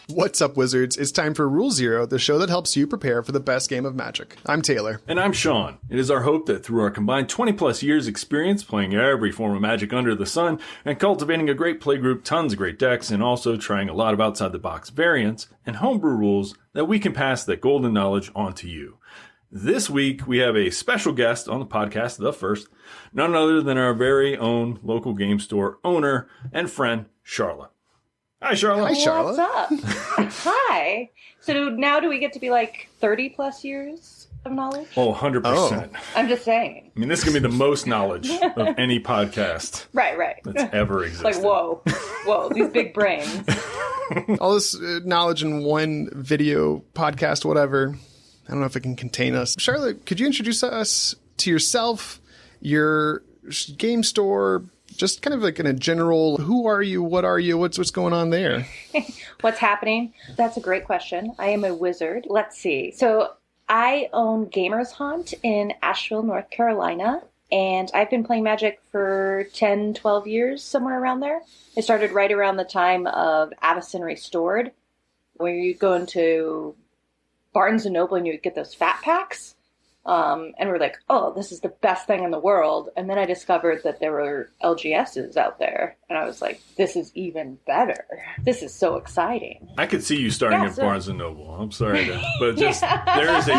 What's up, Wizards? It's time for Rule Zero, the show that helps you prepare for the best game of Magic. I'm Taylor. And I'm Shawn. It is our hope that through our combined 20-plus years experience playing every form of Magic under the sun and cultivating a great playgroup, tons of great decks, and also trying a lot of outside-the-box variants and homebrew rules, that we can pass that golden knowledge on to you. This week, we have a special guest on the podcast, the first, none other than our very own local game store owner and friend, Charla. Hi, Charla. Hi, Charla. What's up? Hi. So now do we get to be like 30 plus years of knowledge? Oh, 100%. Oh. I'm just saying. I mean, this is going to be the most knowledge of any podcast Right. that's ever existed. Like, whoa, these big brains. All this knowledge in one video, podcast, whatever. I don't know if it can contain us. Charlotte, could you introduce us to yourself, your game store, just kind of like in a general, who are you, what's going on there? What's happening? That's a great question. I am a wizard. Let's see. So I own Gamers Hunt in Asheville, North Carolina, and I've been playing Magic for 10, 12 years, somewhere around there. I started right around the time of Avacyn Restored, where you go into Barnes & Noble and you would get those fat packs. And we're like, oh, this is the best thing in the world. And then I discovered that there were LGSs out there. And I was like, this is even better. This is so exciting. I could see you starting at Barnes & Noble. I'm sorry, but just there is a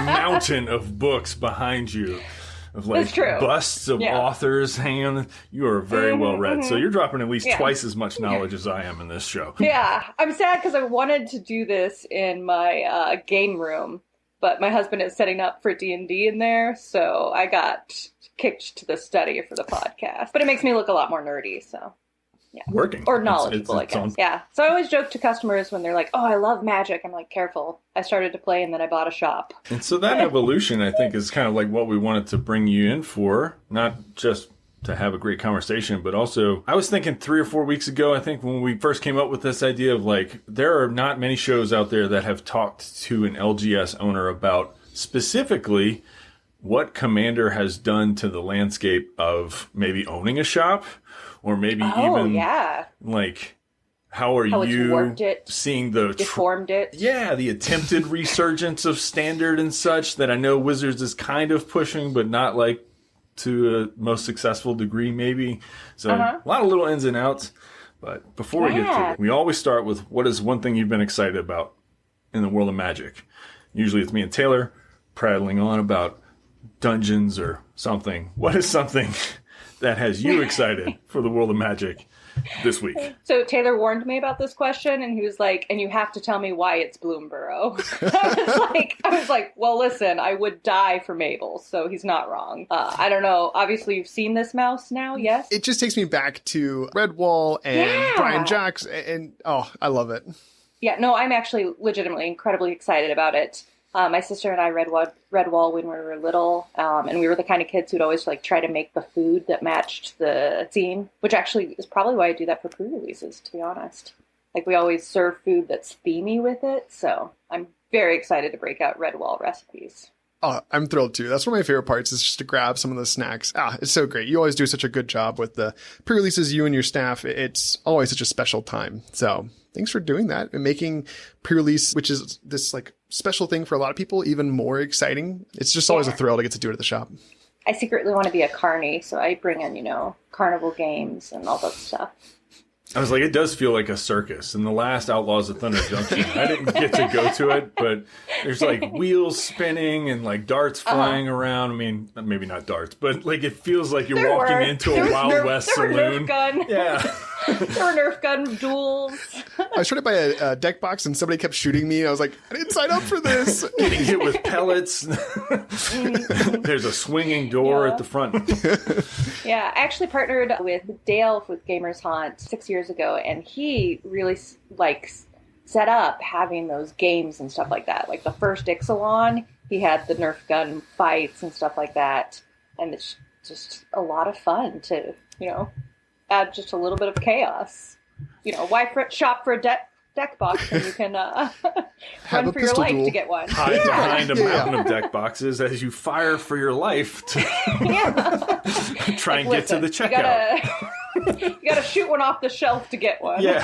mountain of books behind you. Of like busts of authors hanging on. You are very well read. So you're dropping at least twice as much knowledge as I am in this show. Yeah. I'm sad because I wanted to do this in my game room. But my husband is setting up for D&D in there, so I got kicked to the study for the podcast. But it makes me look a lot more nerdy, so yeah. Working. Or knowledgeable, I guess. Yeah. So I always joke to customers when they're like, oh, I love Magic. I'm like, careful. I started to play and then I bought a shop. And so that evolution, I think, is kind of like what we wanted to bring you in for, not just to have a great conversation, but also I was thinking 3 or 4 weeks ago, I think when we first came up with this idea of like, there are not many shows out there that have talked to an LGS owner about specifically what Commander has done to the landscape of maybe owning a shop or maybe like, how you seeing the deformed it? Yeah, the attempted resurgence of Standard and such that I know Wizards is kind of pushing, but not like to a most successful degree, maybe. So a lot of little ins and outs. But before we get to it, we always start with what is one thing you've been excited about in the world of Magic. Usually it's me and Taylor prattling on about dungeons or something. What is something that has you excited for the world of Magic this week? So Taylor warned me about this question, and he was like, and you have to tell me why it's Bloomborough. I was like, well, listen, I would die for Mabel, so he's not wrong. I don't know. Obviously, you've seen this mouse now, yes? It just takes me back to Redwall and Brian Jacks, and I love it. Yeah, no, I'm actually legitimately incredibly excited about it. My sister and I read Redwall when we were little, and we were the kind of kids who'd always like try to make the food that matched the scene, which actually is probably why I do that for pre-releases, to be honest. Like, we always serve food that's themey with it, so I'm very excited to break out Redwall recipes. Oh, I'm thrilled too. That's one of my favorite parts is just to grab some of the snacks. It's so great. You always do such a good job with the pre-releases, you and your staff. It's always such a special time. So thanks for doing that and making pre-release, which is this like special thing for a lot of people, even more exciting. It's just always a thrill to get to do it at the shop. I secretly want to be a carny, so I bring in, carnival games and all that stuff. I was like, it does feel like a circus. In the last Outlaws of Thunder Junction, I didn't get to go to it, but there's like wheels spinning and like darts flying around. I mean, maybe not darts, but like it feels like you're walking into a Wild West saloon. Nerf gun. Yeah. There were Nerf gun duels. I was trying to buy a deck box and somebody kept shooting me. And I was like, I didn't sign up for this. Getting hit with pellets. There's a swinging door at the front. Yeah, I actually partnered with Dale with Gamers Hunt 6 years ago, and he really set up having those games and stuff like that. Like the first Ixalan, he had the Nerf gun fights and stuff like that, and it's just a lot of fun to add just a little bit of chaos. Why shop for a deck deck box and you can Have run a for your pistol life duel. to get one. Hide behind a mountain of deck boxes as you fire for your life to try and get to the checkout. You gotta shoot one off the shelf to get one. Yeah.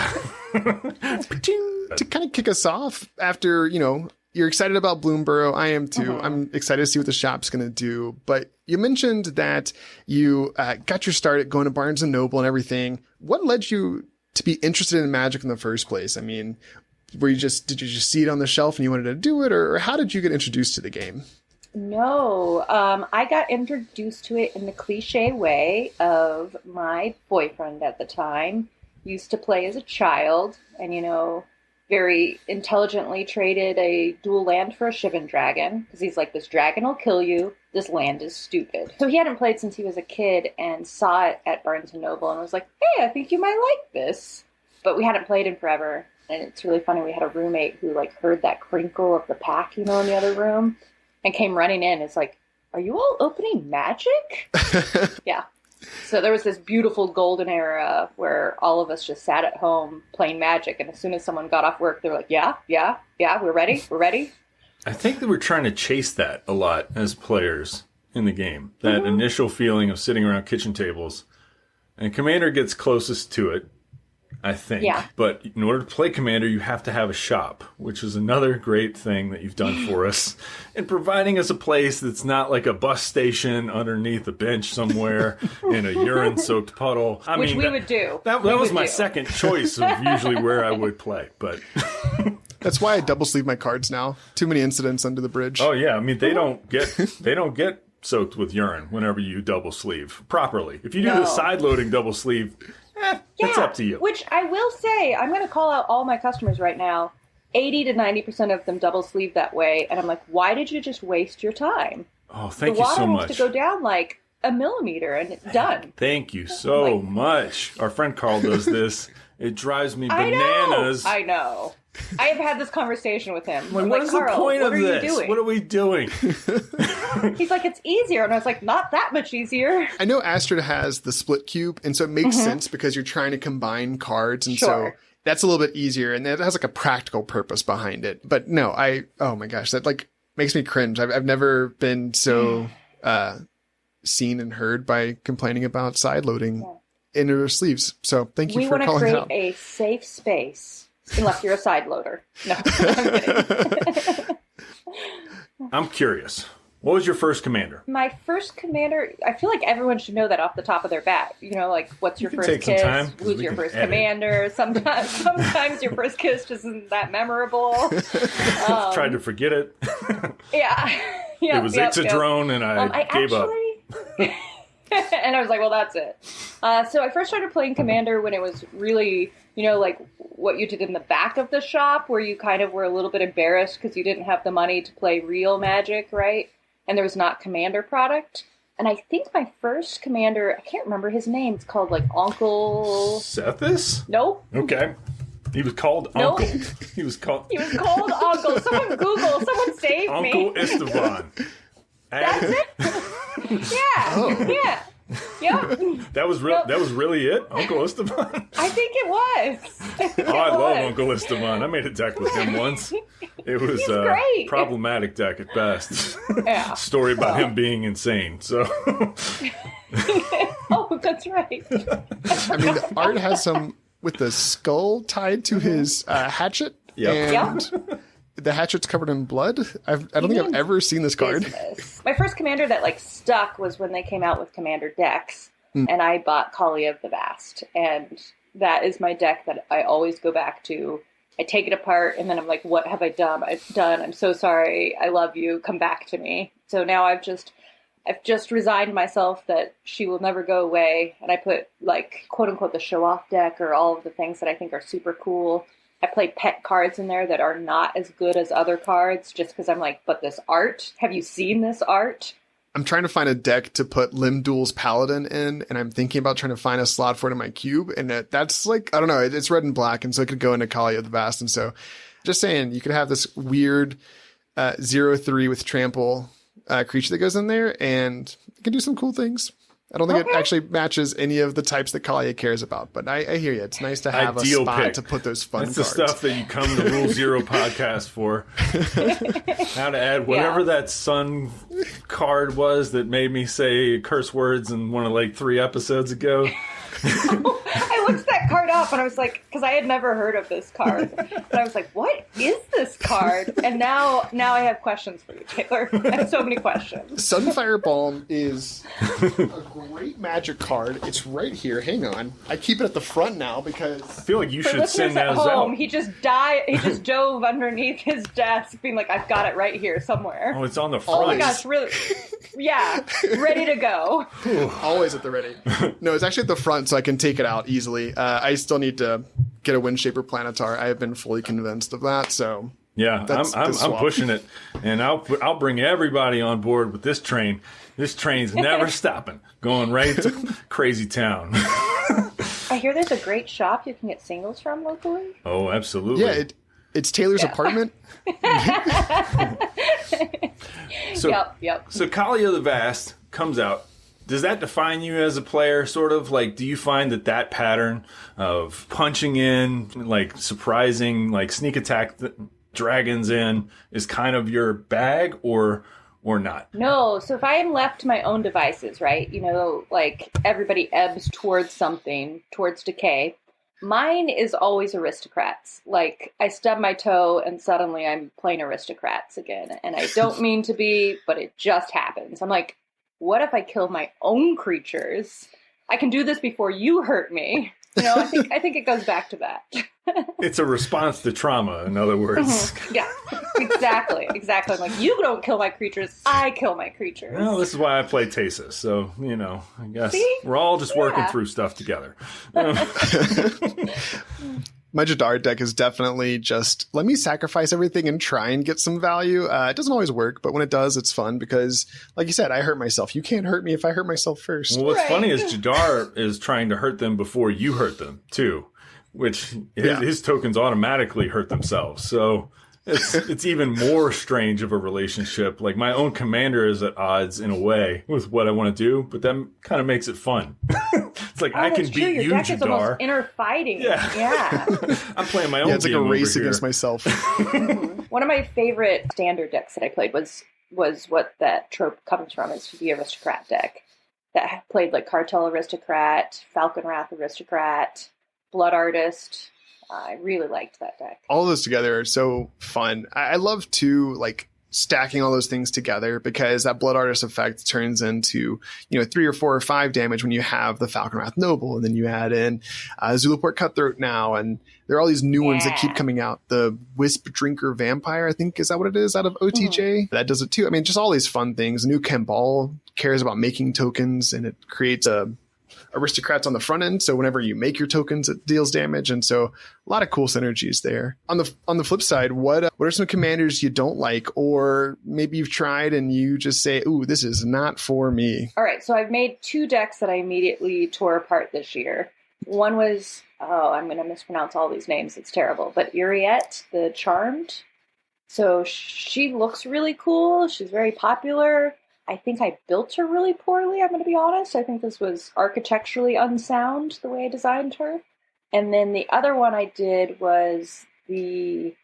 To kind of kick us off, after, you're excited about Bloomborough. I am too. Mm-hmm. I'm excited to see what the shop's going to do. But you mentioned that you got your start at going to Barnes & Noble and everything. What led you to be interested in Magic in the first place? I mean, did you just see it on the shelf and you wanted to do it? Or how did you get introduced to the game? No, I got introduced to it in the cliche way of my boyfriend at the time used to play as a child and, very intelligently traded a dual land for a Shivan dragon because he's like, this dragon will kill you. This land is stupid. So he hadn't played since he was a kid and saw it at Barnes & Noble and was like, hey, I think you might like this. But we hadn't played in forever. And it's really funny. We had a roommate who heard that crinkle of the pack, in the other room and came running in. It's like, are you all opening Magic? Yeah. So there was this beautiful golden era where all of us just sat at home playing Magic. And as soon as someone got off work, they were like, yeah, we're ready. I think that we're trying to chase that a lot as players in the game. That initial feeling of sitting around kitchen tables. And Commander gets closest to it, I think. Yeah. But in order to play Commander, you have to have a shop, which is another great thing that you've done for us. And providing us a place that's not like a bus station underneath a bench somewhere in a urine-soaked puddle. Which we would do. That was my second choice of usually where I would play. But That's why I double sleeve my cards now. Too many incidents under the bridge. oh yeah, I mean they don't get soaked with urine whenever you double sleeve properly. If you do the side loading double sleeve, it's up to you. Which I will say, I'm going to call out all my customers right now. 80 to 90% of them double sleeve that way. And I'm like, why did you just waste your time? Oh, thank the you so water much. needs to go down like a millimeter and it's done. Thank you so much. Our friend Carl does this. It drives me bananas. I know. I have had this conversation with him. Like, I'm what like, is the Carl, point what of are you this? doing? What are we doing? He's like, it's easier. And I was like, not that much easier. I know Astrid has the split cube, and so it makes sense because you're trying to combine cards, and Sure. so that's a little bit easier, and it has like a practical purpose behind it. But no, oh my gosh, that makes me cringe. I've never been so seen and heard by complaining about side loading inner sleeves. So thank you We for want to calling create out. a safe space. Unless you're a side loader. No, I'm kidding. I'm curious. What was your first Commander? My first Commander, I feel like everyone should know that off the top of their bat. What's your can first take some kiss? time, 'cause Who's we your can first edit. Commander? Sometimes your first kiss just isn't that memorable. Tried to forget it. Yeah. It was Ixodrone, and I gave up. And I was like, well, that's it. So I first started playing Commander when it was really, like what you did in the back of the shop, where you kind of were a little bit embarrassed because you didn't have the money to play real Magic, right? And there was not Commander product. And I think my first Commander, I can't remember his name. It's called Uncle... Sethis? Nope. Okay. He was called Nope. Uncle. He was called Uncle. Someone Google. Someone save me. Uncle Esteban. That's it? Yeah. Yeah. Yep. That was really it? Uncle Esteban? I think it was. Oh, I love Uncle Esteban. I made a deck with him once. It was He's a great. problematic deck at best. Yeah. Story about him being insane. So Oh, that's right. I mean, the art has some with the skull tied to his hatchet. Yep. And the hatchet's covered in blood. I don't think I've ever seen this card. Business. My first Commander that stuck was when they came out with Commander decks, and I bought Kali of the Vast, and that is my deck that I always go back to. I take it apart, and then I'm like, what have I done? I'm so sorry. I love you. Come back to me. So now I've just resigned myself that she will never go away, and I put quote unquote the show off deck or all of the things that I think are super cool. I play pet cards in there that are not as good as other cards just because I'm like, but this art, have you seen this art? I'm trying to find a deck to put Limduel's Paladin in, and I'm thinking about trying to find a slot for it in my cube. And that's I don't know, it's red and black, and so it could go into Kali of the Vast. And so just saying, you could have this weird 0/3 with trample creature that goes in there, and it can do some cool things. I don't think it actually matches any of the types that Kalia cares about, but I hear you. It's nice to have Ideal a spot pick. to put those fun That's cards. the stuff that you come to Rule Zero podcast for. How to add whatever that sun card was that made me say curse words in one of like 3 episodes ago. I looked that card up and I was like, because I had never heard of this card. And I was like, what is this card? And now I have questions for you, Taylor. I have so many questions. Sunfire Balm is a great magic card. It's right here. Hang on. I keep it at the front now because... I feel like you For should listeners send at those home, out. he just dove underneath his desk, being like, I've got it right here somewhere. Oh, it's on the front. Oh my gosh, really? Yeah, ready to go. Always at the ready. No, it's actually at the front, so I can take it out easily. I still need to get a Windshaper Planetar. I have been fully convinced of that, so... Yeah, I'm pushing it, and I'll bring everybody on board with this train. This train's never stopping, going right to Crazy Town. I hear there's a great shop you can get singles from locally. Oh, absolutely. Yeah, it's Taylor's apartment. So, Yep. So Kalia the Vast comes out. Does that define you as a player, sort of? Like, do you find that pattern of punching in, like, surprising, like, sneak attack dragons in is kind of your bag, or not? No, so if I am left to my own devices, right, like everybody ebbs towards something, towards decay, mine is always aristocrats. Like, I stub my toe and suddenly I'm playing aristocrats again. And I don't mean to be, but it just happens. I'm like, what if I kill my own creatures? I can do this before you hurt me. I think it goes back to that. It's a response to trauma, in other words. Yeah, exactly. I'm like, you don't kill my creatures, I kill my creatures. Well, this is why I play Tasis. So, I guess we're all just working through stuff together. My Jadar deck is definitely just, let me sacrifice everything and try and get some value. It doesn't always work, but when it does, it's fun because, like you said, I hurt myself. You can't hurt me if I hurt myself first. Well, what's funny is Jadar is trying to hurt them before you hurt them, too, which his tokens automatically hurt themselves. So it's even more strange of a relationship. Like, my own commander is at odds in a way with what I want to do, but that kind of makes it fun. It's like, I can beat Your you, deck Jadar. is almost inner fighting. Yeah. I'm playing my own it's like a game race over against here. myself. One of my favorite standard decks that I played was what that trope comes from, is the aristocrat deck that played like Cartel Aristocrat, Falcon Wrath Aristocrat, Blood Artist. I really liked that deck. All those together are so fun. I love to, like, stacking all those things together because that Blood Artist effect turns into, 3 or 4 or 5 damage when you have the Falcon Wrath Noble, and then you add in Zulaport Cutthroat now, and there are all these new ones that keep coming out. The Wisp Drinker Vampire, I think, is that what it is, out of OTJ? That does it too. I mean, just all these fun things. New Kambal cares about making tokens, and it creates aristocrats on the front end, so whenever you make your tokens, it deals damage, and so a lot of cool synergies there. On the flip side, what are some commanders you don't like, or maybe you've tried and you just say, "Ooh, this is not for me"? All right, so I've made 2 decks that I immediately tore apart this year. One was, I'm going to mispronounce all these names, it's terrible, but Uriette, the Charmed. So she looks really cool, she's very popular. I think I built her really poorly, I'm going to be honest. I think this was architecturally unsound, the way I designed her. And then the other one I did was the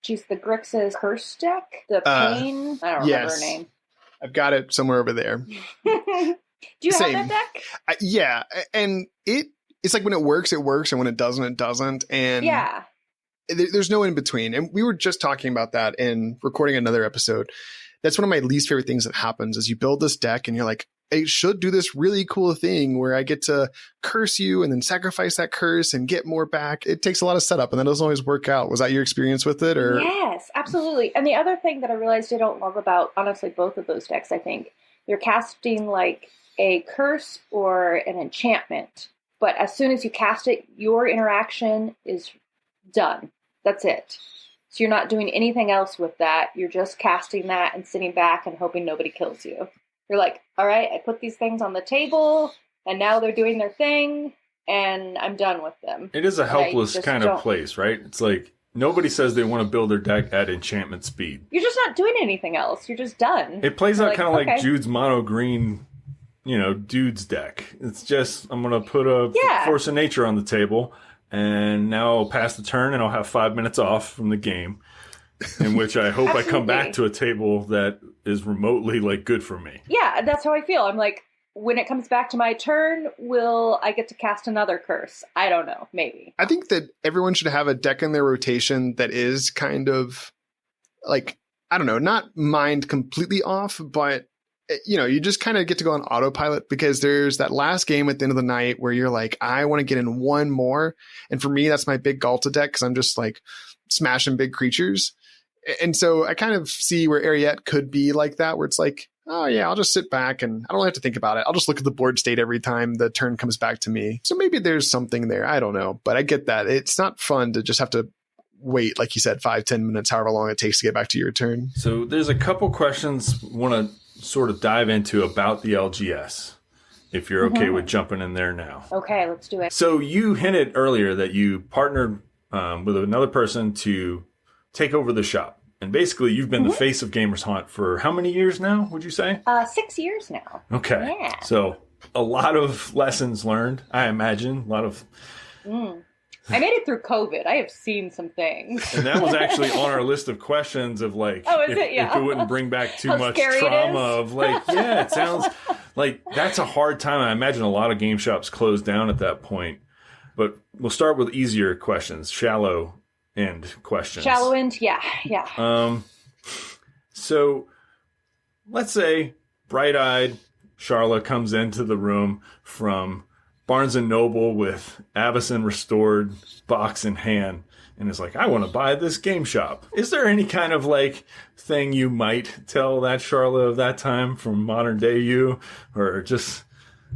Grixis Curse deck. The Pain, I don't remember her name. I've got it somewhere over there. Do you have that deck? Yeah, and it's like when it works, and when it doesn't, it doesn't. And there's no in between. And we were just talking about that in recording another episode. That's one of my least favorite things that happens is you build this deck and you're like, I should do this really cool thing where I get to curse you and then sacrifice that curse and get more back. It takes a lot of setup and that doesn't always work out. Was that your experience with it? Or Yes, absolutely. And the other thing that I realized I don't love about, honestly, both of those decks, I think, you're casting like a curse or an enchantment. But as soon as you cast it, your interaction is done. That's it. So you're not doing anything else with that. You're just casting that and sitting back and hoping nobody kills you. You're like, all right, I put these things on the table, and now they're doing their thing, and I'm done with them. It is a helpless kind of place, right? It's like, nobody says they want to build their deck at enchantment speed. You're just not doing anything else. You're just done. It plays out kind of like Jude's mono green dude's deck. It's just, I'm going to put a Force of Nature on the table, and now I'll pass the turn, and I'll have 5 minutes off from the game, in which I hope I come back to a table that is remotely, like, good for me. Yeah, that's how I feel. I'm like, when it comes back to my turn, will I get to cast another curse? I don't know. Maybe. I think that everyone should have a deck in their rotation that is kind of, like, I don't know, not mind completely off, but you just kind of get to go on autopilot, because there's that last game at the end of the night where you're like, I want to get in one more. And for me, that's my big Galta deck, because I'm just like smashing big creatures. And so I kind of see where Ariette could be like that, where it's like, oh yeah, I'll just sit back and I don't have to think about it. I'll just look at the board state every time the turn comes back to me. So maybe there's something there. I don't know, but I get that. It's not fun to just have to wait, like you said, 5-10 minutes, however long it takes to get back to your turn. So there's a couple questions I want to sort of dive into about the LGS, if you're okay with jumping in there now. Okay, let's do it. So you hinted earlier that you partnered with another person to take over the shop. And basically, you've been the face of Gamers Haunt for how many years now, would you say? 6 years now. Okay. Yeah. So a lot of lessons learned, I imagine. A lot of... I made it through COVID. I have seen some things. And that was actually on our list of questions of like, if it wouldn't bring back too much trauma of like, it sounds like that's a hard time. I imagine a lot of game shops closed down at that point. But we'll start with easier questions, shallow end questions. Shallow end, yeah. So let's say bright-eyed Charla comes into the room from Barnes & Noble with Avacyn Restored box in hand and is like, I want to buy this game shop. Is there any kind of like thing you might tell that Charla of that time from modern day you, or just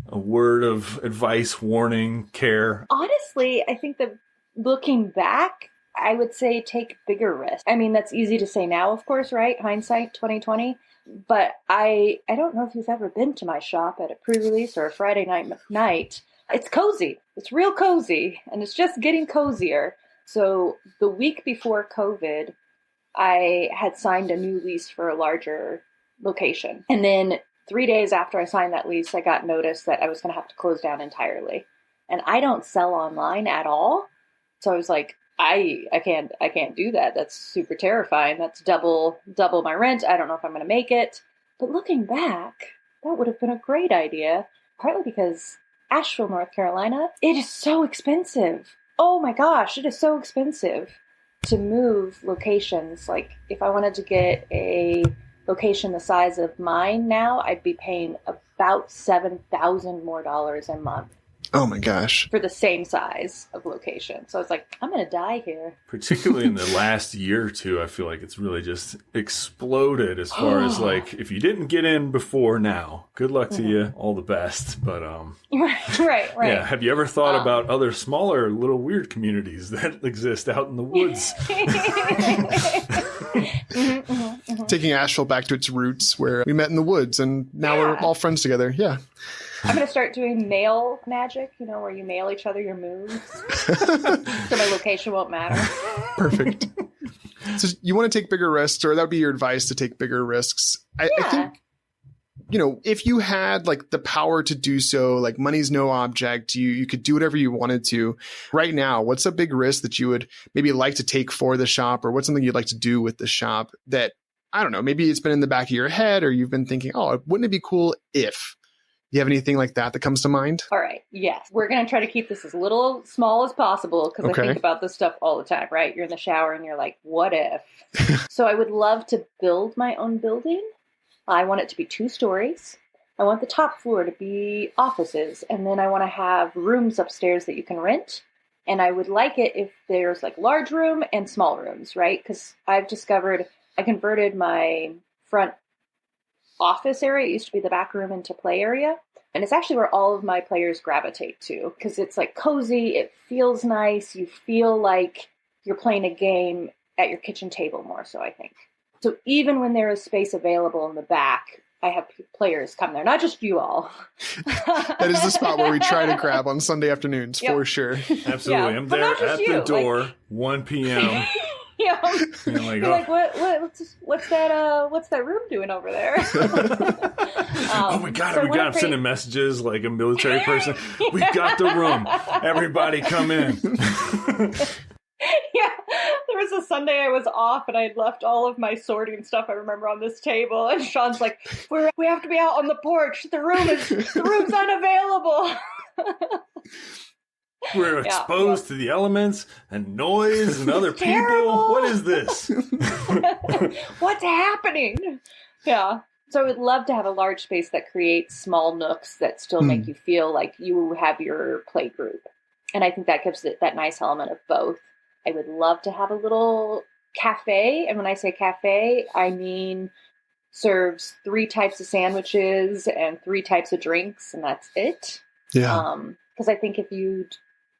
a word of advice, warning, care? Honestly, I think that looking back, I would say take bigger risks. I mean, that's easy to say now, of course, right? Hindsight 2020. But I don't know if you've ever been to my shop at a pre-release or a Friday night. It's cozy. It's real cozy, and it's just getting cozier. So the week before COVID, I had signed a new lease for a larger location. And then 3 days after I signed that lease, I got notice that I was going to have to close down entirely. And I don't sell online at all. So I was like, I can't do that. That's super terrifying. That's double my rent. I don't know if I'm going to make it. But looking back, that would have been a great idea, partly because Asheville, North Carolina, it is so expensive. Oh my gosh, it is so expensive to move locations. Like, if I wanted to get a location the size of mine now, I'd be paying about $7,000 more a month. Oh my gosh. For the same size of location. So it's like, I'm going to die here. Particularly in the last year or two, I feel like it's really just exploded as far as like, if you didn't get in before now, good luck to you. All the best. But, Right. Yeah. Have you ever thought about other smaller little weird communities that exist out in the woods? Taking Asheville back to its roots where we met in the woods and now we're all friends together. Yeah. I'm going to start doing mail magic, where you mail each other your moves. So my location won't matter. Perfect. So you want to take bigger risks, or that would be your advice, to take bigger risks. I think, if you had like the power to do so, like money's no object, you could do whatever you wanted to. Right now, what's a big risk that you would maybe like to take for the shop, or what's something you'd like to do with the shop that, I don't know, maybe it's been in the back of your head, or you've been thinking, oh, wouldn't it be cool if... You have anything like that comes to mind? All right. Yes. We're going to try to keep this as little small as possible, because I think about this stuff all the time, right? You're in the shower and you're like, what if? So I would love to build my own building. I want it to be 2 stories. I want the top floor to be offices. And then I want to have rooms upstairs that you can rent. And I would like it if there's like large room and small rooms, right? Because I've discovered I converted my front office area, it used to be the back room, into play area. And it's actually where all of my players gravitate to, because it's like cozy, it feels nice, you feel like you're playing a game at your kitchen table more so, I think. So even when there is space available in the back, I have players come there, not just you all. That is the spot where we try to grab on Sunday afternoons, for sure. Absolutely. Yeah. I'm there at the door, 1 p.m. Yeah, you're like, what's that room doing over there? Oh, we got it. We got it. I'm sending messages like a military person. We've got the room. Everybody come in. Yeah, there was a Sunday I was off and I had left all of my sorting stuff I remember on this table, and Shawn's like, "We have to be out on the porch. The room's unavailable." We're exposed to the elements and noise and other people. Terrible. What is this? What's happening? Yeah. So I would love to have a large space that creates small nooks that still make you feel like you have your play group. And I think that gives it that nice element of both. I would love to have a little cafe. And when I say cafe, I mean serves 3 types of sandwiches and 3 types of drinks, and that's it. Yeah. Because I think if you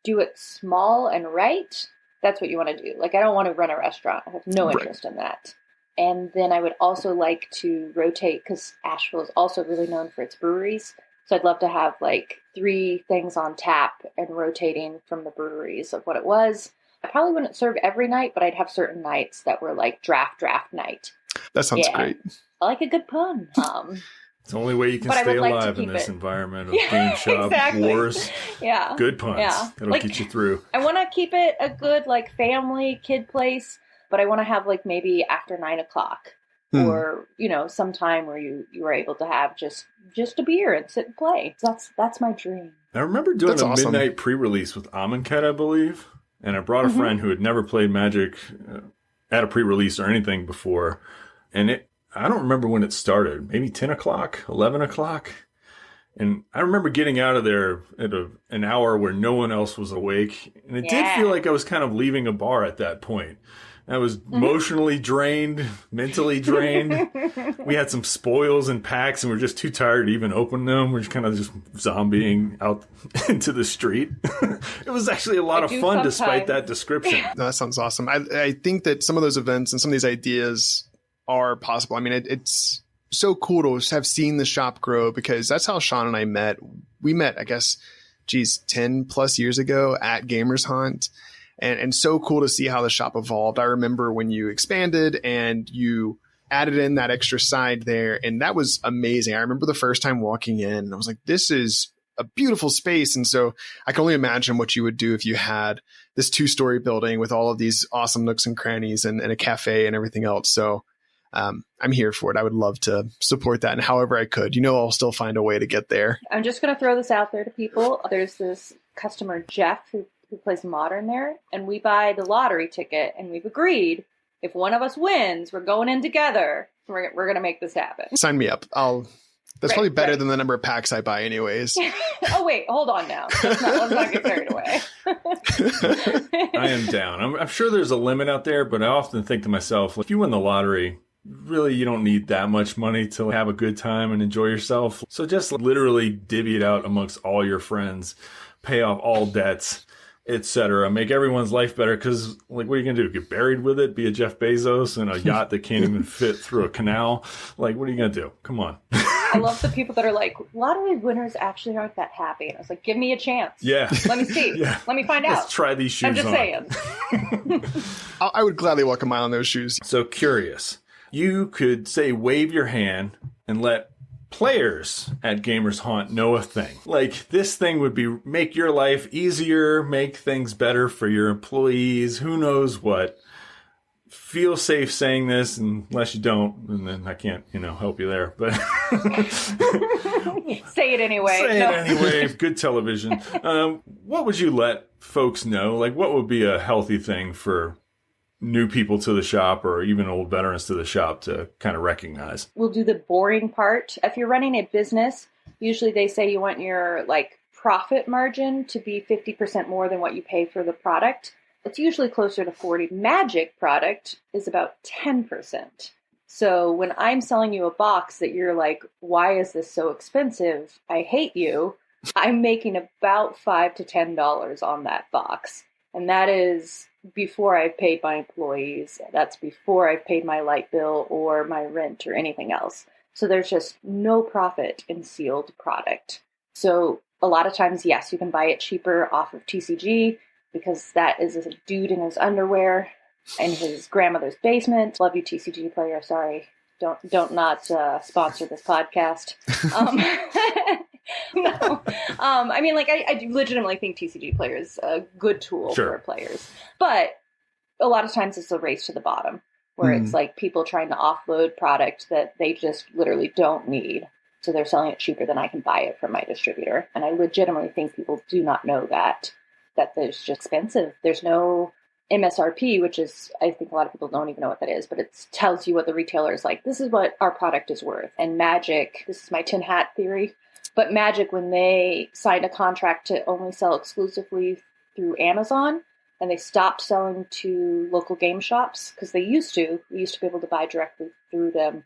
do it small and right, that's what you want to do. Like, I don't want to run a restaurant. I have no interest in that. And then I would also like to rotate, because Asheville is also really known for its breweries. So I'd love to have like 3 things on tap and rotating from the breweries of what it was. I probably wouldn't serve every night, but I'd have certain nights that were like draft night. That sounds great. I like a good pun. It's the only way you can stay alive in this environment of game shop wars. Yeah. Good puns. Yeah. That'll get you through. I want to keep it a good like family kid place, but I want to have like maybe after 9:00 or, sometime where you were able to have just a beer and sit and play. That's my dream. I remember doing midnight pre-release with Amonkhet, I believe. And I brought a friend who had never played Magic at a pre-release or anything before. And I don't remember when it started. Maybe 10:00, 11:00. And I remember getting out of there at an hour where no one else was awake. And it did feel like I was kind of leaving a bar at that point. I was emotionally drained, mentally drained. We had some spoils and packs, and we're just too tired to even open them. We're just kind of just zombieing out into the street. It was actually a lot of fun despite that description. No, that sounds awesome. I think that some of those events and some of these ideas are possible. I mean, it's so cool to have seen the shop grow, because that's how Shawn and I met. We met, I guess, 10 plus years ago at Gamers Hunt. And so cool to see how the shop evolved. I remember when you expanded and you added in that extra side there, and that was amazing. I remember the first time walking in, and I was like, this is a beautiful space. And so I can only imagine what you would do if you had this 2-story building with all of these awesome nooks and crannies and a cafe and everything else. So I'm here for it. I would love to support that. And however I could, I'll still find a way to get there. I'm just going to throw this out there to people. There's this customer, Jeff, who plays Modern there, and we buy the lottery ticket, and we've agreed if one of us wins, we're going in together. We're going to make this happen. Sign me up. That's probably better than the number of packs I buy anyways. Oh, wait, hold on now. Let's not get carried away. I am down. I'm sure there's a limit out there, but I often think to myself, if you win the lottery, really, you don't need that much money to have a good time and enjoy yourself. So just literally divvy it out amongst all your friends, pay off all debts, etc. Make everyone's life better, because, what are you going to do? Get buried with it? Be a Jeff Bezos in a yacht that can't even fit through a canal? What are you going to do? Come on. I love the people that are like, lottery winners actually aren't that happy. And I was like, give me a chance. Yeah. Let me see. Yeah. Let me find out. Let's try these shoes on. I'm just saying. I would gladly walk a mile in those shoes. So curious. You could say wave your hand and let players at Gamers Haunt know a thing. This thing would be make your life easier, make things better for your employees, who knows what. Feel safe saying this, unless you don't, and then I can't, help you there. But say it anyway. Say it anyway. Good television. What would you let folks know? What would be a healthy thing for new people to the shop, or even old veterans to the shop, to kind of recognize? We'll do the boring part. If you're running a business, usually they say you want your profit margin to be 50% more than what you pay for the product. It's usually closer to 40. Magic product is about 10%. So when I'm selling you a box that you're like, why is this so expensive? I hate you. I'm making about $5 to $10 on that box. And that is before I've paid my employees. That's before I've paid my light bill or my rent or anything else. So there's just no profit in sealed product. So a lot of times, yes, you can buy it cheaper off of TCG, because that is a dude in his underwear in his grandmother's basement. Love you, TCG player. Sorry. Don't not sponsor this podcast. No. I mean, like, I do legitimately think TCG Player is a good tool for players. But a lot of times it's a race to the bottom, where it's like people trying to offload product that they just literally don't need. So they're selling it cheaper than I can buy it from my distributor. And I legitimately think people do not know that there's just expensive. There's no MSRP, which is, I think a lot of people don't even know what that is, but it tells you what the retailer is like, this is what our product is worth. And Magic, this is my tin hat theory, but Magic, when they signed a contract to only sell exclusively through Amazon, and they stopped selling to local game shops, because we used to be able to buy directly through them.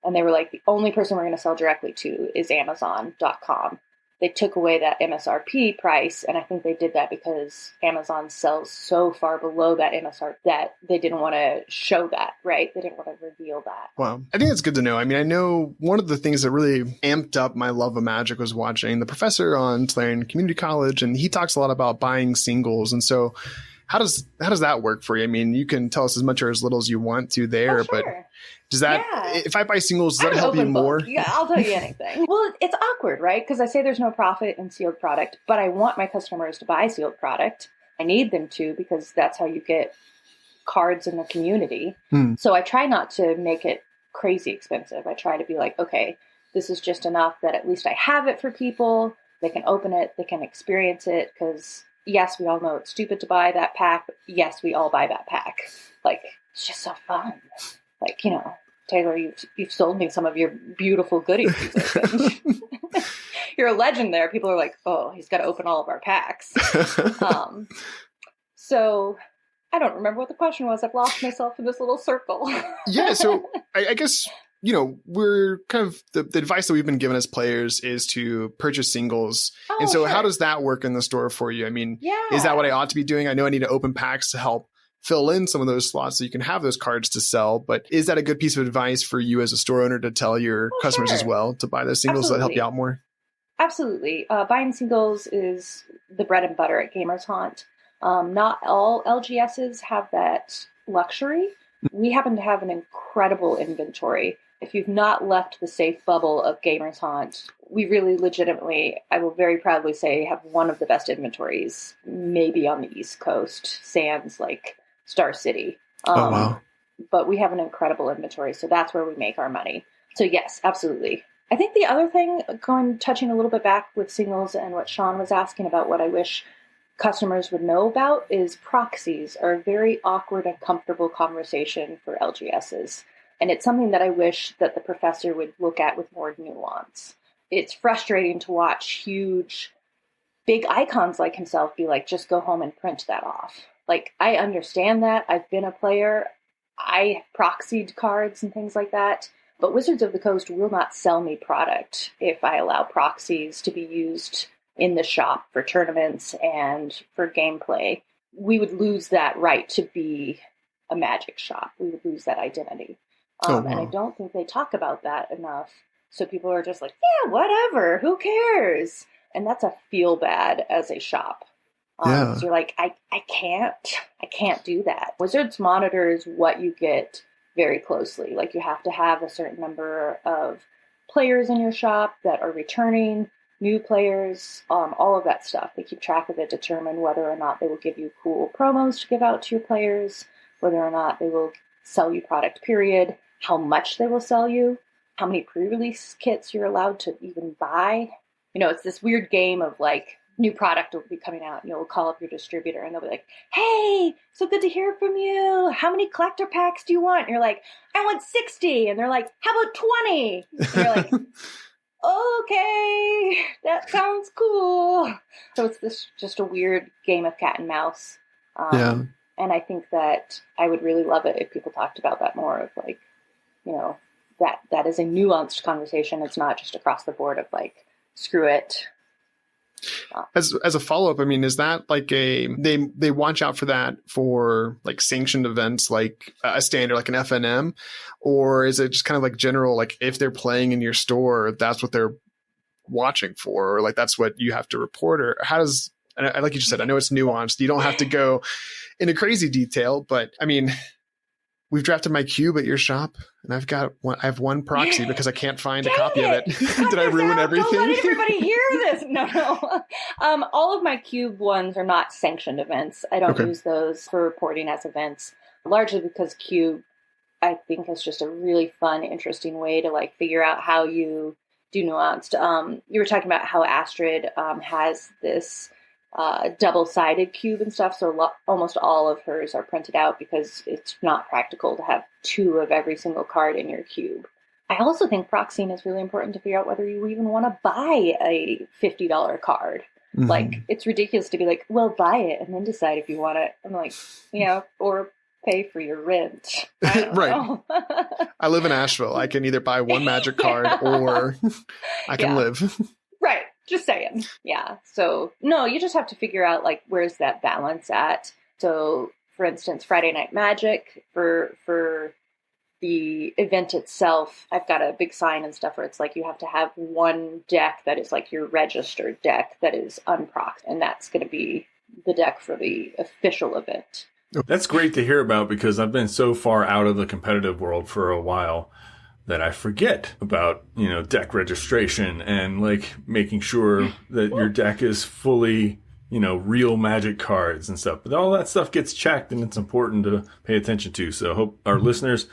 And they were like, the only person we're going to sell directly to is Amazon.com. They took away that MSRP price, and I think they did that because Amazon sells so far below that MSRP that they didn't want to show that, right? They didn't want to reveal that. Wow. I think that's good to know. I mean, I know one of the things that really amped up my love of Magic was watching the professor on Tulane Community College, and he talks a lot about buying singles. And so how does that work for you? I mean, you can tell us as much or as little as you want to there, sure. But does that, if I buy singles, does that help you more? Yeah, I'll tell you anything. Well, it's awkward, right? Because I say there's no profit in sealed product, but I want my customers to buy sealed product. I need them to, because that's how you get cards in the community. So I try not to make it crazy expensive. I try to be like, okay, this is just enough that at least I have it for people. They can open it, they can experience it, because yes, we all know it's stupid to buy that pack, but yes, we all buy that pack. Like, it's just so fun. Like, you know, Taylor, you've sold me some of your beautiful goodies. You're a legend there. People are like, oh, he's got to open all of our packs. So I don't remember what the question was. I've lost myself in this little circle. Yeah, so I guess, you know, we're kind of the advice that we've been given as players is to purchase singles. And so how does that work in the store for you? I mean, is that what I ought to be doing? I know I need to open packs to help fill in some of those slots so you can have those cards to sell. But is that a good piece of advice for you as a store owner to tell your customers as well to buy those singles that help you out more? Absolutely. Buying singles is the bread and butter at Gamers Haunt. Not all LGSs have that luxury. We happen to have an incredible inventory. If you've not left the safe bubble of Gamers Haunt, we really legitimately, I will very proudly say, have one of the best inventories, maybe on the East Coast, sans like Star City. Oh, wow. But we have an incredible inventory, so that's where we make our money. So yes, absolutely. I think the other thing, touching a little bit back with singles and what Shawn was asking about, what I wish customers would know about is proxies are a very awkward and comfortable conversation for LGSs. And it's something that I wish that the professor would look at with more nuance. It's frustrating to watch huge, big icons like himself be like, just go home and print that off. Like, I understand that. I've been a player. I proxied cards and things like that. But Wizards of the Coast will not sell me product if I allow proxies to be used in the shop for tournaments and for gameplay. We would lose that right to be a Magic shop. We would lose that identity. And I don't think they talk about that enough. So people are just like, yeah, whatever, who cares? And that's a feel bad as a shop. So you're like, I can't do that. Wizards monitors what you get very closely. Like, you have to have a certain number of players in your shop that are returning, new players, all of that stuff. They keep track of it, determine whether or not they will give you cool promos to give out to your players, whether or not they will sell you product, period, how much they will sell you, how many pre-release kits you're allowed to even buy. You know, it's this weird game of like, new product will be coming out and you'll call up your distributor and they'll be like, hey, so good to hear from you. How many collector packs do you want? And you're like, I want 60. And they're like, how about 20? And you're like, okay, that sounds cool. So it's this just a weird game of cat and mouse. And I think that I would really love it if people talked about that more, of like, you know, that is a nuanced conversation. It's not just across the board of like, screw it. As a follow-up, I mean, is that like they watch out for that for like sanctioned events, like a standard, like an FNM, or is it just kind of like general, like if they're playing in your store, that's what they're watching for, or like that's what you have to report, or how does, and like you just said, I know it's nuanced. You don't have to go into crazy detail, but I mean, we've drafted my cube at your shop, and I have one proxy because I can't find a copy of it. Did I ruin everything? Don't let everybody hear this. No. All of my cube ones are not sanctioned events. I don't use those for reporting as events, largely because cube, I think, is just a really fun, interesting way to like figure out how you do nuanced. You were talking about how Astrid has this double-sided cube and stuff, so almost all of hers are printed out because it's not practical to have 2 of every single card in your cube. I also think proxying is really important to figure out whether you even want to buy a $50 card. Mm-hmm. Like, it's ridiculous to be like, well, buy it and then decide if you want it. I'm like, or pay for your rent. Right. I live in Asheville. I can either buy one Magic card or I can live. Right. Just saying. Yeah. So, no, you just have to figure out, like, where's that balance at? So, for instance, Friday Night Magic, for the event itself, I've got a big sign and stuff where it's like you have to have one deck that is, like, your registered deck that is unproxed. And that's going to be the deck for the official event. That's great to hear about because I've been so far out of the competitive world for a while that I forget about, deck registration and like making sure that your deck is fully, real Magic cards and stuff. But all that stuff gets checked and it's important to pay attention to. So I hope our listeners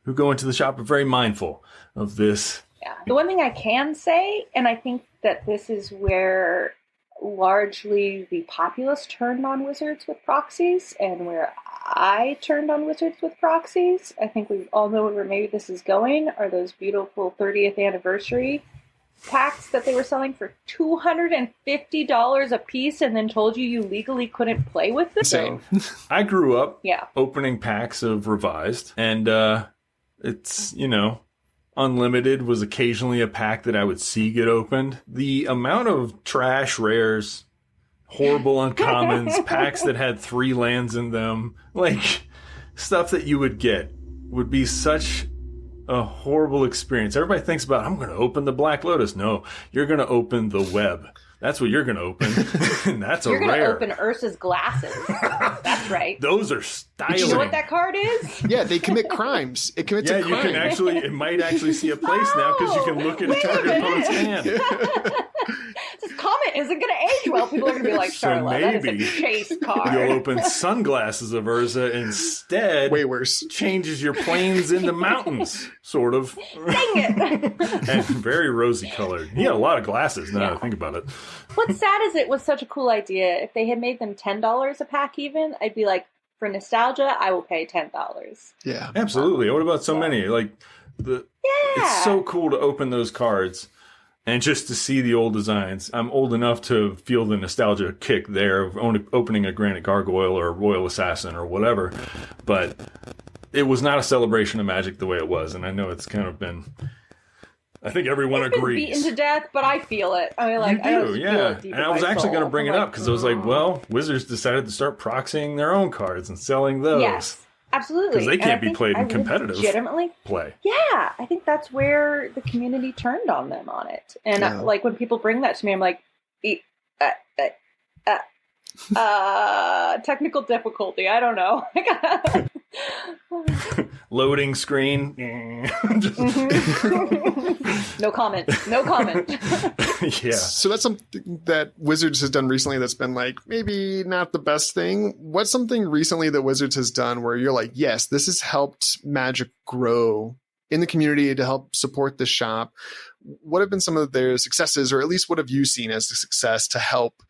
who go into the shop are very mindful of this. Yeah. The one thing I can say, and I think that this is where largely the populace turned on Wizards with proxies and where I turned on Wizards with proxies, I think we all know where maybe this is going, are those beautiful 30th anniversary packs that they were selling for $250 a piece and then told you legally couldn't play with them. So I grew up opening packs of Revised, and it's, Unlimited was occasionally a pack that I would see get opened. The amount of trash rares, horrible uncommons, packs that had 3 lands in them, like stuff that you would get would be such a horrible experience. Everybody thinks about, I'm going to open the Black Lotus. No, you're going to open the web. That's what you're going to open. And that's you're a rare. You're going to open Ursa's glasses. That's right. Those are styling. You know what that card is? Yeah, they commit crimes. It commits a crime. Yeah, you can it might actually see a place now because you can look at a target opponent's hand. This comment isn't going to age well. People are going to be like, Charla, that is a chase card. You'll open Sunglasses of Urza instead. Way worse. Changes your plains into mountains, sort of. Dang it. And very rosy colored. He had a lot of glasses now that I think about it. What's sad is it was such a cool idea. If they had made them $10 a pack even, I'd be like, for nostalgia, I will pay $10. Yeah. Absolutely. What about so many? Like, it's so cool to open those cards and just to see the old designs. I'm old enough to feel the nostalgia kick there of opening a Granite Gargoyle or a Royal Assassin or whatever. But it was not a celebration of Magic the way it was. And I know it's kind of been... I think everyone agrees. Beaten to death, but I feel it. I mean, like, you do, And I was actually going to bring it up because I was like, well, Wizards decided to start proxying their own cards and selling those. Yes, absolutely. Because they can't be played in competitive play. Yeah, I think that's where the community turned on them on it. And like when people bring that to me, I'm like, technical difficulty. I don't know. Loading screen. No comment. Yeah. So that's something that Wizards has done recently that's been like, maybe not the best thing. What's something recently that Wizards has done where you're like, yes, this has helped Magic grow in the community to help support the shop? What have been some of their successes, or at least what have you seen as a success to help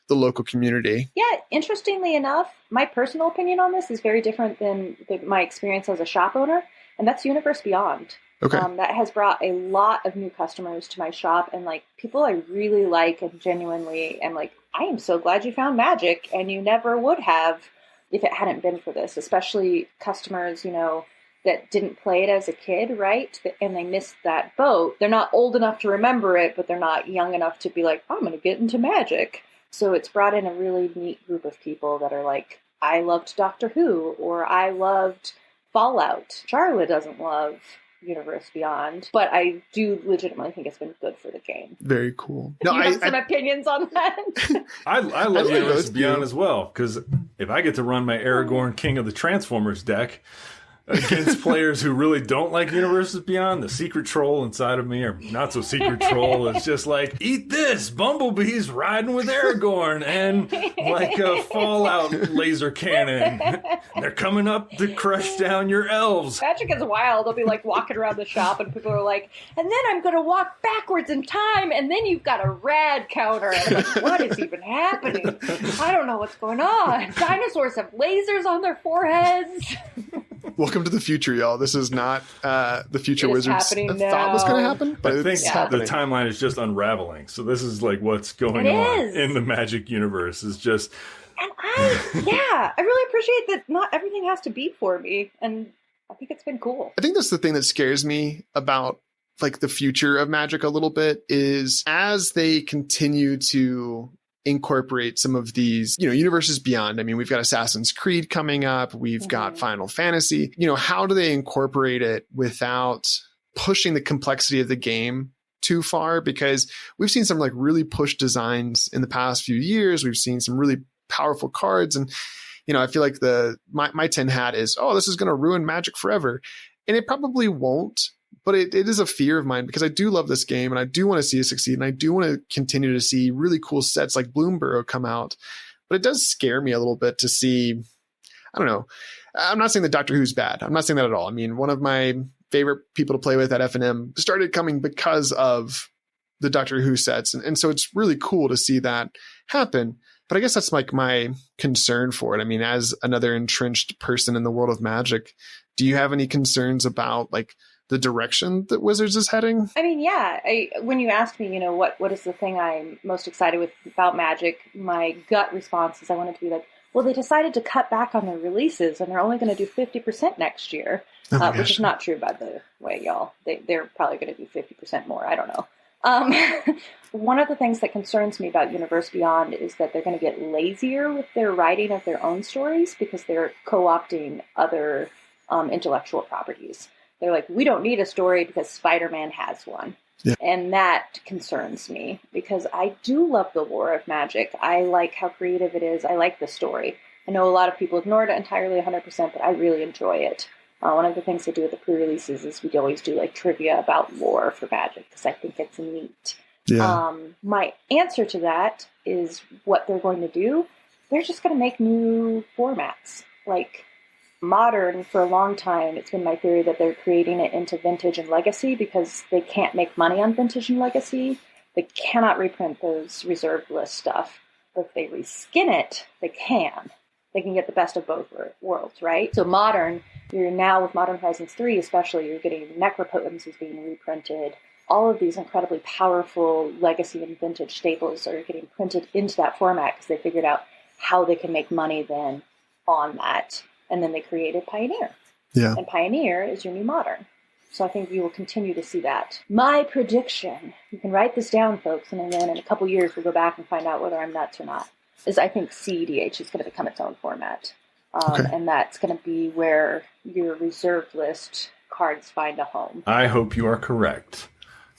the local community? Yeah, interestingly enough, my personal opinion on this is very different than my experience as a shop owner, and that's Universe Beyond. Okay. That has brought a lot of new customers to my shop, and like people I really like and genuinely am like, I am so glad you found Magic, and you never would have if it hadn't been for this, especially customers, that didn't play it as a kid, right? And they missed that boat. They're not old enough to remember it, but they're not young enough to be like, I'm going to get into Magic. So it's brought in a really neat group of people that are like, I loved Doctor Who, or I loved Fallout. Charla doesn't love Universe Beyond, but I do legitimately think it's been good for the game. Very cool. You have some opinions on that? I love Universe Beyond as well, because if I get to run my Aragorn King of the Transformers deck, against players who really don't like Universes Beyond. The secret troll inside of me, or not so secret troll, is just like, eat this, Bumblebee's riding with Aragorn and like a Fallout laser cannon. They're coming up to crush down your elves. Magic is wild. They'll be like walking around the shop and people are like, and then I'm going to walk backwards in time and then you've got a rad counter. And I'm like, what is even happening? I don't know what's going on. Dinosaurs have lasers on their foreheads. Welcome to the future, y'all. This is not the future It is Wizards happening thought was going to now. happen, but I think it's happening. the timeline is just unraveling. So this is like what's going on in the Magic universe is just... And I really appreciate that not everything has to be for me. And I think it's been cool. I think that's the thing that scares me about like the future of Magic a little bit is as they continue to incorporate some of these, universes beyond. I mean, we've got Assassin's Creed coming up. We've got Final Fantasy. How do they incorporate it without pushing the complexity of the game too far? Because we've seen some like really push designs in the past few years. We've seen some really powerful cards. And, I feel like my tin hat is, this is going to ruin Magic forever. And it probably won't. But it is a fear of mine because I do love this game and I do want to see it succeed. And I do want to continue to see really cool sets like Bloomburrow come out. But it does scare me a little bit to see, I don't know. I'm not saying that Doctor Who's bad. I'm not saying that at all. I mean, one of my favorite people to play with at FNM started coming because of the Doctor Who sets. And so it's really cool to see that happen. But I guess that's like my concern for it. I mean, as another entrenched person in the world of Magic, do you have any concerns about like the direction that Wizards is heading? I mean, yeah. When you asked me, what is the thing I'm most excited with about Magic, my gut response is I wanted to be like, well, they decided to cut back on their releases and they're only going to do 50% next year, which is not true, by the way, y'all. They're probably going to do 50% more. I don't know. One of the things that concerns me about Universe Beyond is that they're going to get lazier with their writing of their own stories because they're co-opting other intellectual properties. They're like, we don't need a story because Spider-Man has one. Yeah. And that concerns me because I do love the lore of Magic. I like how creative it is. I like the story. I know a lot of people ignore it entirely 100%, but I really enjoy it. One of the things they do with the pre-releases is we always do like trivia about lore for Magic because I think it's neat. Yeah. My answer to that is what they're going to do. They're just going to make new formats. Like Modern, for a long time, it's been my theory that they're creating it into Vintage and Legacy because they can't make money on Vintage and Legacy. They cannot reprint those reserved list stuff. But if they reskin it, they can. They can get the best of both worlds, right? So Modern, you're now with Modern Horizons 3 especially, you're getting Necropotence is being reprinted. All of these incredibly powerful Legacy and Vintage staples are getting printed into that format because they figured out how they can make money then on that. And then they created Pioneer. Yeah. And Pioneer is your new Modern. So I think you will continue to see that. My prediction, you can write this down, folks, and then in a couple years we'll go back and find out whether I'm nuts or not, is I think CEDH is going to become its own format. And that's going to be where your reserved list cards find a home. I hope you are correct.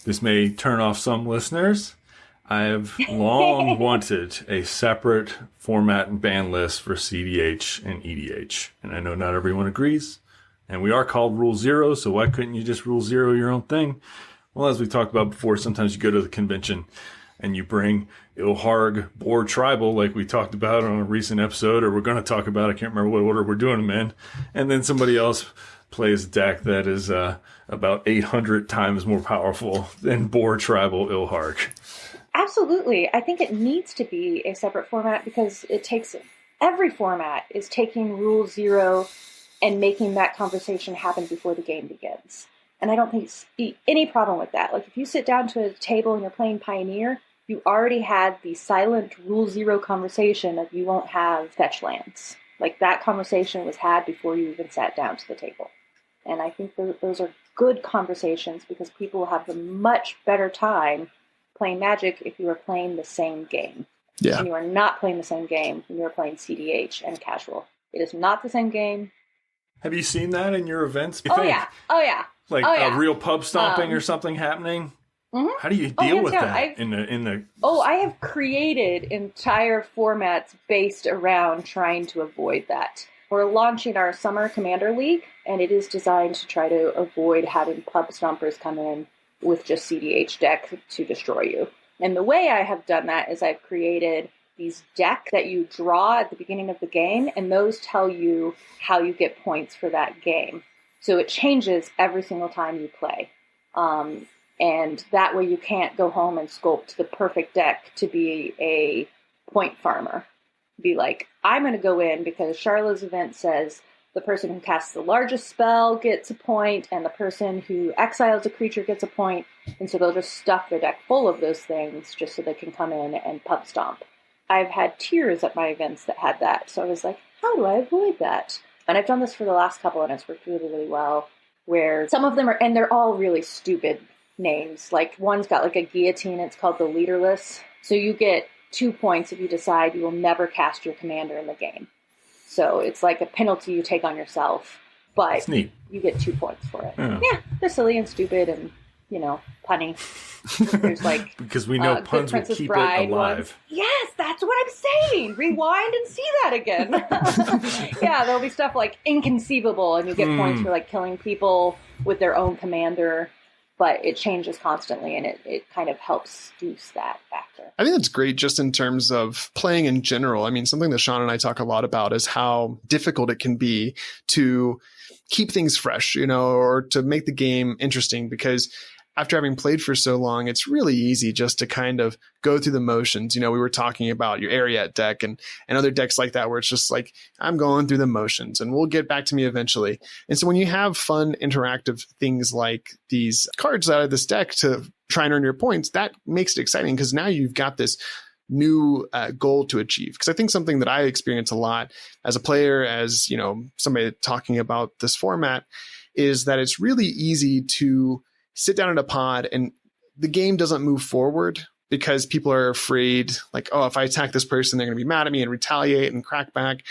This may turn off some listeners. I have long wanted a separate format and ban list for CDH and EDH. And I know not everyone agrees. And we are called Rule Zero, so why couldn't you just Rule Zero your own thing? Well, as we talked about before, sometimes you go to the convention and you bring Ilharg Boar Tribal, like we talked about on a recent episode, or we're going to talk about, I can't remember what order we're doing them in. And then somebody else plays a deck that is about 800 times more powerful than Boar Tribal Ilharg. Absolutely. I think it needs to be a separate format because every format is taking Rule Zero and making that conversation happen before the game begins. And I don't think any problem with that. Like if you sit down to a table and you're playing Pioneer, you already had the silent Rule Zero conversation of you won't have fetch lands. Like that conversation was had before you even sat down to the table. And I think those are good conversations because people will have a much better time playing Magic if you are playing the same game. Yeah. And you are not playing the same game when you are playing CDH and casual. It is not the same game. Have you seen that in your events? Yeah. Like a real pub stomping or something happening? Mm-hmm. How do you deal with that in the? I have created entire formats based around trying to avoid that. We're launching our Summer Commander League, and it is designed to try to avoid having pub stompers come in with just CDH deck to destroy you. And the way I have done that is I've created these decks that you draw at the beginning of the game, and those tell you how you get points for that game. So it changes every single time you play. And that way you can't go home and sculpt the perfect deck to be a point farmer. Be like, I'm going to go in because Charla's event says the person who casts the largest spell gets a point, and the person who exiles a creature gets a point, and so they'll just stuff their deck full of those things just so they can come in and pub stomp. I've had tiers at my events that had that, so I was like, how do I avoid that? And I've done this for the last couple, and it's worked really, really well, where some of them are, and they're all really stupid names. Like, one's got like a guillotine, it's called the Leaderless, so you get 2 points if you decide you will never cast your commander in the game. So it's like a penalty you take on yourself, but you get 2 points for it. Yeah, they're silly and stupid and, punny. There's like because we know puns will keep Bride it alive. Ones. Yes, that's what I'm saying. Rewind and see that again. Yeah, there'll be stuff like inconceivable, and you get points for like killing people with their own commander. But it changes constantly, and it kind of helps boost that factor. I think that's great just in terms of playing in general. I mean, something that Shawn and I talk a lot about is how difficult it can be to keep things fresh, or to make the game interesting, because after having played for so long, it's really easy just to kind of go through the motions. We were talking about your Ariat deck and other decks like that, where it's just like, I'm going through the motions and we'll get back to me eventually. And so when you have fun, interactive things like these cards out of this deck to try and earn your points, that makes it exciting, because now you've got this new goal to achieve. Because I think something that I experience a lot as a player, as somebody talking about this format, is that it's really easy to sit down in a pod and the game doesn't move forward because people are afraid, like, oh, if I attack this person, they're going to be mad at me and retaliate and crack back.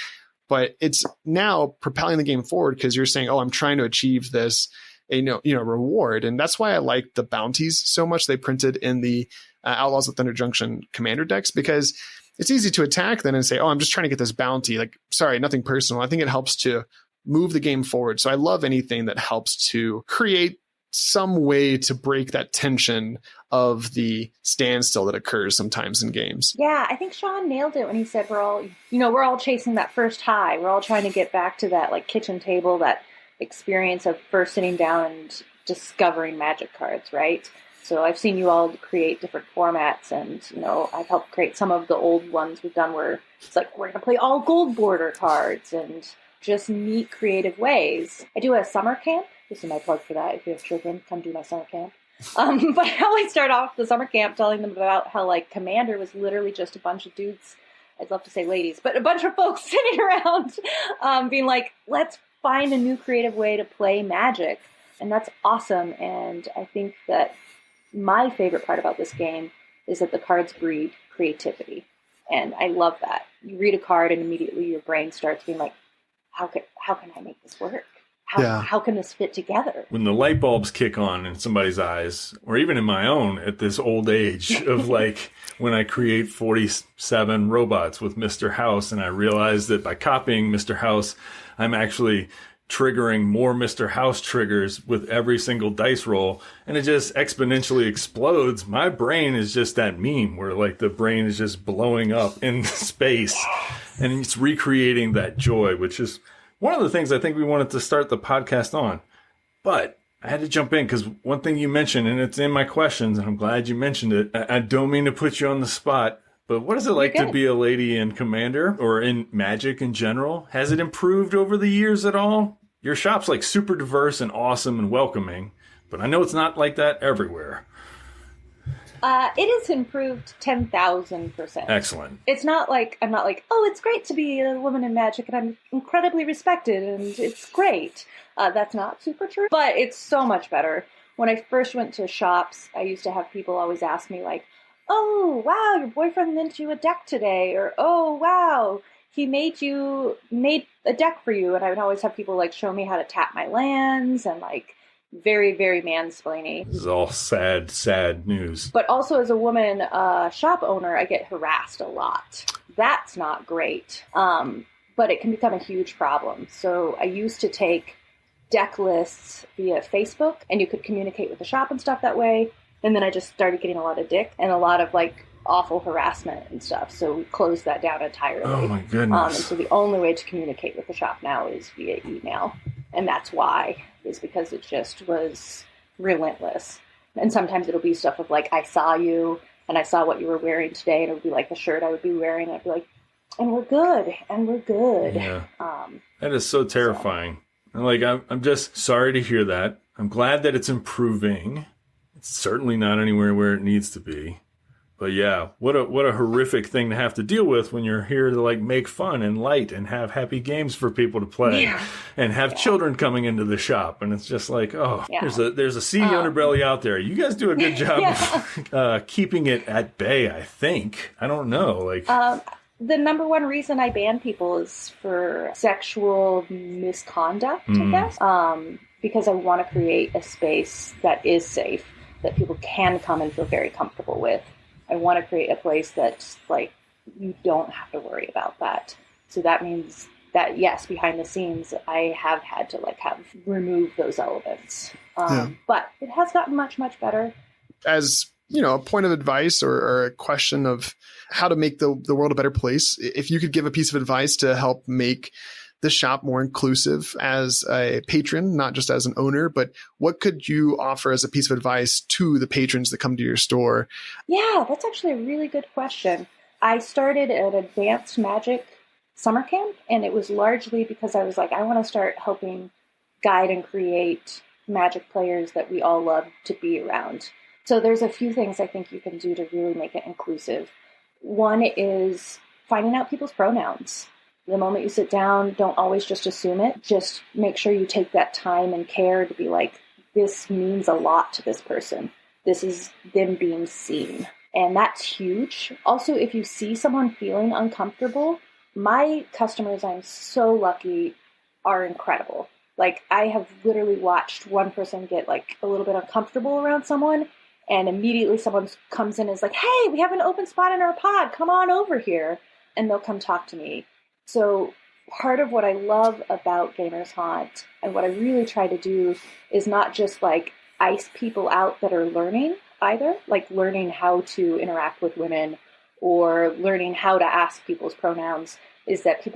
But it's now propelling the game forward because you're saying, oh, I'm trying to achieve this, reward. And that's why I like the bounties so much they printed in the Outlaws of Thunder Junction commander decks, because it's easy to attack then and say, oh, I'm just trying to get this bounty. Like, sorry, nothing personal. I think it helps to move the game forward. So I love anything that helps to create some way to break that tension of the standstill that occurs sometimes in games. Yeah, I think Shawn nailed it when he said we're all chasing that first high. We're all trying to get back to that like kitchen table, that experience of first sitting down and discovering Magic cards, right? So I've seen you all create different formats, and I've helped create some of the old ones we've done where it's like we're going to play all gold border cards and just neat creative ways. I do a summer camp. This is my plug for that. If you have children, come do my summer camp. But I always start off the summer camp telling them about how like Commander was literally just a bunch of dudes. I'd love to say ladies, but a bunch of folks sitting around being like, let's find a new creative way to play Magic. And that's awesome. And I think that my favorite part about this game is that the cards breed creativity. And I love that. You read a card and immediately your brain starts being like, how can I make this work? How can this fit together? When the light bulbs kick on in somebody's eyes, or even in my own at this old age of like when I create 47 robots with Mr. House, and I realize that by copying Mr. House, I'm actually triggering more Mr. House triggers with every single dice roll, and it just exponentially explodes. My brain is just that meme where like the brain is just blowing up in space, and it's recreating that joy, which is one of the things I think we wanted to start the podcast on. But I had to jump in because one thing you mentioned, and it's in my questions, and I'm glad you mentioned it. I don't mean to put you on the spot, but what is it like to be a lady in Commander or in Magic in general? Has it improved over the years at all? Your shop's like super diverse and awesome and welcoming, but I know it's not like that everywhere. It has improved 10,000%. Excellent. It's not like, I'm not like, oh, it's great to be a woman in Magic and I'm incredibly respected and it's great. That's not super true, but it's so much better. When I first went to shops, I used to have people always ask me like, oh, wow, your boyfriend lent you a deck today, or oh, wow, he made a deck for you. And I would always have people like show me how to tap my lands and like very, very mansplaining. This is all sad, sad news. But also as a woman shop owner, I get harassed a lot. That's not great. but it can become a huge problem. So I used to take deck lists via Facebook, and you could communicate with the shop and stuff that way. And then I just started getting a lot of dick and a lot of like awful harassment and stuff. So we closed that down entirely. Oh my goodness. And so the only way to communicate with the shop now is via email. And that's why, is because it just was relentless. And sometimes it'll be stuff of like, I saw you and I saw what you were wearing today. And it would be like the shirt I would be wearing. And I'd be like, and we're good. And we're good. Yeah. That is so terrifying. And like, I'm just sorry to hear that. I'm glad that it's improving. It's certainly not anywhere where it needs to be. But yeah, what a horrific thing to have to deal with when you're here to like make fun and light and have happy games for people to play and have children coming into the shop. And it's just like, there's a seedy underbelly out there. You guys do a good job of keeping it at bay, I think. I don't know. Like, the number one reason I ban people is for sexual misconduct, I guess. Because I want to create a space that is safe, that people can come and feel very comfortable with. I want to create a place that's like, you don't have to worry about that. So that means that, yes, behind the scenes, I have had to like remove those elements. But it has gotten much, much better. As, a point of advice or a question of how to make the world a better place, if you could give a piece of advice to help make the shop more inclusive as a patron, not just as an owner, but what could you offer as a piece of advice to the patrons that come to your store? Yeah, that's actually a really good question. I started an advanced magic summer camp, and it was largely because I was like, I want to start helping guide and create magic players that we all love to be around. So there's a few things I think you can do to really make it inclusive. One is finding out people's pronouns. The moment you sit down, don't always just assume it. Just make sure you take that time and care to be like, this means a lot to this person. This is them being seen. And that's huge. Also, if you see someone feeling uncomfortable, my customers, I'm so lucky, are incredible. Like, I have literally watched one person get like a little bit uncomfortable around someone, and immediately someone comes in and is like, hey, we have an open spot in our pod. Come on over here. And they'll come talk to me. So part of what I love about Gamers Haunt and what I really try to do is not just like ice people out that are learning either, like learning how to interact with women or learning how to ask people's pronouns, is that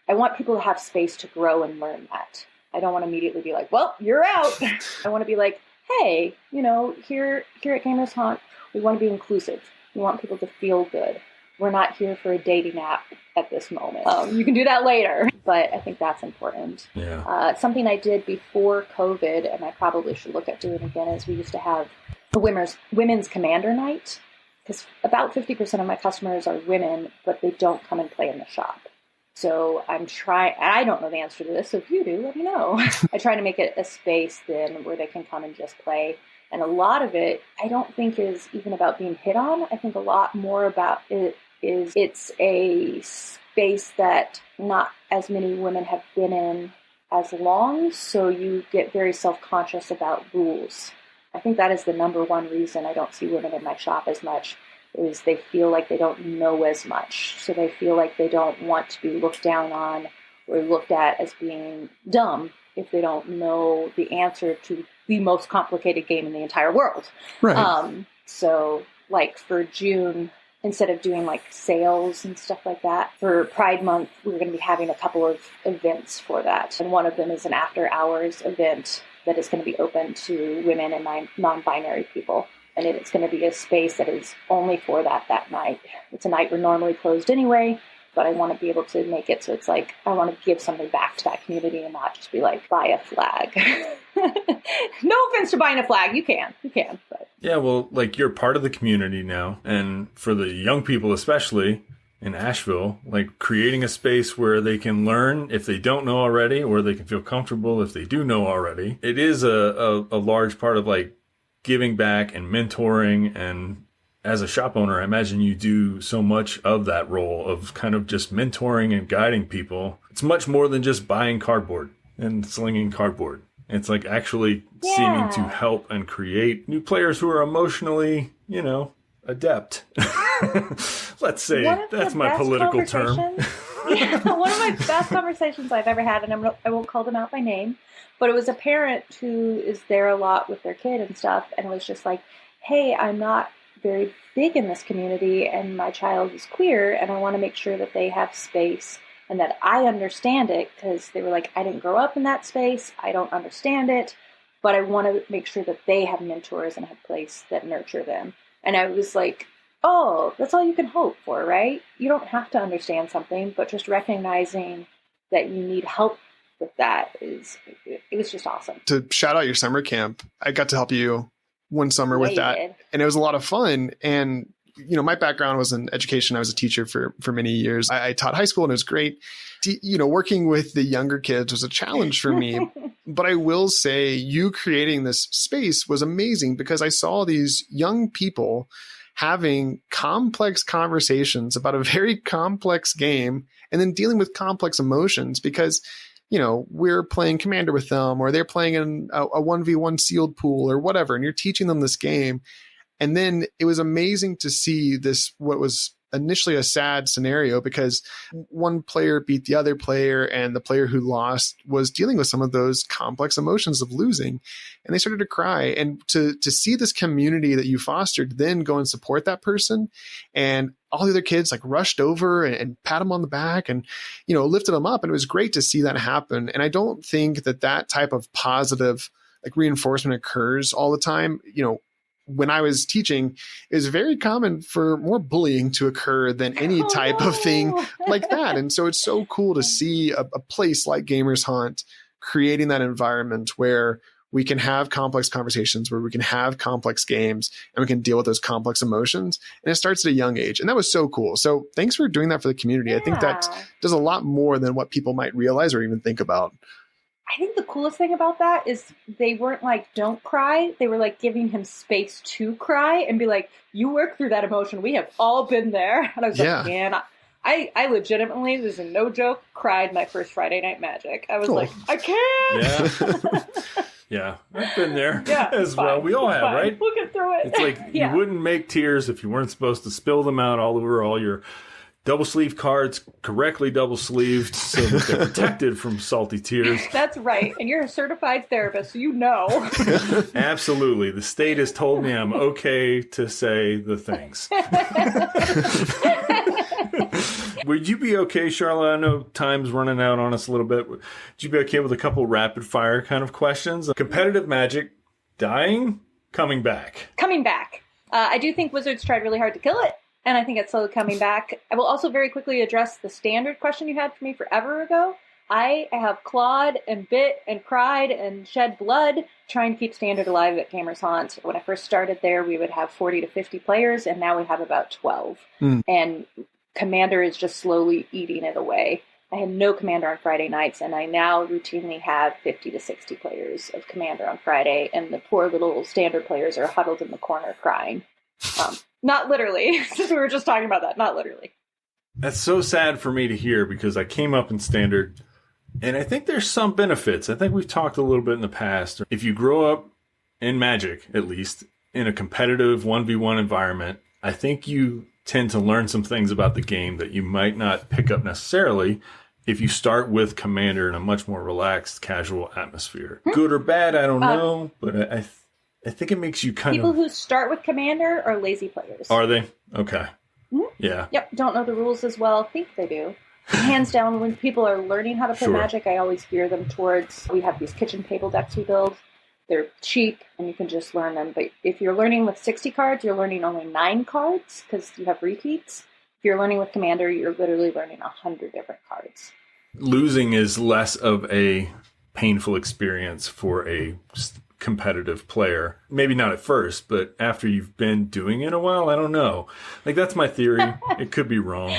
I want people to have space to grow and learn that. I don't want to immediately be like, well, you're out. I want to be like, hey, here at Gamers Haunt, we want to be inclusive. We want people to feel good. We're not here for a dating app at this moment. You can do that later, but I think that's important. Yeah. Something I did before COVID, and I probably should look at doing again, is we used to have a women's commander night, because about 50% of my customers are women, but they don't come and play in the shop. So I don't know the answer to this, so if you do, let me know. I try to make it a space then where they can come and just play. And a lot of it, I don't think is even about being hit on. I think a lot more about it is it's a space that not as many women have been in as long, so you get very self-conscious about rules. I think that is the number one reason I don't see women in my shop as much, is they feel like they don't know as much. So they feel like they don't want to be looked down on or looked at as being dumb if they don't know the answer to the most complicated game in the entire world. Right. So like for June, instead of doing like sales and stuff like that, for Pride Month, we're going to be having a couple of events for that. And one of them is an after hours event that is going to be open to women and non-binary people. And it's going to be a space that is only for that night. It's a night we're normally closed anyway, but I want to be able to make it so it's like, I want to give something back to that community and not just be like, buy a flag. No offense to buying a flag. You can. But. Yeah, well, like, you're part of the community now. And for the young people, especially in Asheville, like, creating a space where they can learn if they don't know already, or they can feel comfortable if they do know already. It is a large part of, like, giving back and mentoring. And as a shop owner, I imagine you do so much of that role of kind of just mentoring and guiding people. It's much more than just buying cardboard and slinging cardboard. It's like actually seeming to help and create new players who are emotionally, adept. Let's say that's my political term. Yeah, one of my best conversations I've ever had, and I won't call them out by name, but it was a parent who is there a lot with their kid and stuff, and was just like, hey, I'm not very big in this community, and my child is queer, and I want to make sure that they have space and that I understand it, because they were like, I didn't grow up in that space, I don't understand it, but I want to make sure that they have mentors and have place that nurture them. And I was like, oh, that's all you can hope for, right? You don't have to understand something, but just recognizing that you need help with that it was just awesome. To shout out your summer camp, I got to help you one summer with that. And it was a lot of fun. And, you know, my background was in education. I was a teacher for many years. I taught high school and it was great. You know, working with the younger kids was a challenge for me. But I will say you creating this space was amazing because I saw these young people having complex conversations about a very complex game and then dealing with complex emotions because, you know, we're playing Commander with them or they're playing in a 1v1 sealed pool or whatever, and you're teaching them this game. And then it was amazing to see this, what was initially a sad scenario because one player beat the other player and the player who lost was dealing with some of those complex emotions of losing, and they started to cry. And to see this community that you fostered then go and support that person, and all the other kids like rushed over and pat him on the back and, you know, lifted him up. And it was great to see that happen. And I don't think that type of positive like reinforcement occurs all the time. You know, when I was teaching, it was very common for more bullying to occur than any type of thing like that. And so it's so cool to see a place like Gamers Haunt creating that environment where we can have complex conversations, where we can have complex games, and we can deal with those complex emotions. And it starts at a young age. And that was so cool. So thanks for doing that for the community. Yeah. I think that does a lot more than what people might realize or even think about. I think the coolest thing about that is they weren't like, don't cry. They were like giving him space to cry and be like, you work through that emotion. We have all been there. And I was like, man, I legitimately, this is no joke, cried my first Friday Night Magic. I was like, I can't. Yeah. Yeah, I've been there as well. We all have, right? We'll get through it. It's like you wouldn't make tears if you weren't supposed to spill them out all over all your double sleeve cards, correctly double sleeved so that they're protected from salty tears. That's right. And you're a certified therapist, so you know. Absolutely. The state has told me I'm okay to say the things. Would you be okay, Charla? I know time's running out on us a little bit. Would you be okay with a couple rapid fire kind of questions? Competitive Magic, dying, coming back. Coming back. I do think Wizards tried really hard to kill it. And I think it's slowly coming back. I will also very quickly address the standard question you had for me forever ago. I have clawed and bit and cried and shed blood trying to keep standard alive at Gamers Haunt. When I first started there, we would have 40 to 50 players, and now we have about 12. And Commander is just slowly eating it away. I had no Commander on Friday nights, and I now routinely have 50 to 60 players of Commander on Friday, and the poor little standard players are huddled in the corner crying. Not literally, since we were just talking about that. Not literally. That's so sad for me to hear because I came up in Standard, and I think there's some benefits. I think we've talked a little bit in the past. If you grow up in Magic, at least, in a competitive 1v1 environment, I think you tend to learn some things about the game that you might not pick up necessarily if you start with Commander in a much more relaxed, casual atmosphere. Good or bad, I don't know, but I think it makes you People who start with Commander are lazy players. Are they? Okay. Mm-hmm. Yeah. Yep. Don't know the rules as well. Think they do. Hands down, when people are learning how to play Magic, I always gear them towards, we have these kitchen table decks we build. They're cheap, and you can just learn them. But if you're learning with 60 cards, you're learning only 9 cards, because you have repeats. If you're learning with Commander, you're literally learning 100 different cards. Losing is less of a painful experience for a competitive player. Maybe not at first, but after you've been doing it a while, I don't know. Like, that's my theory. It could be wrong.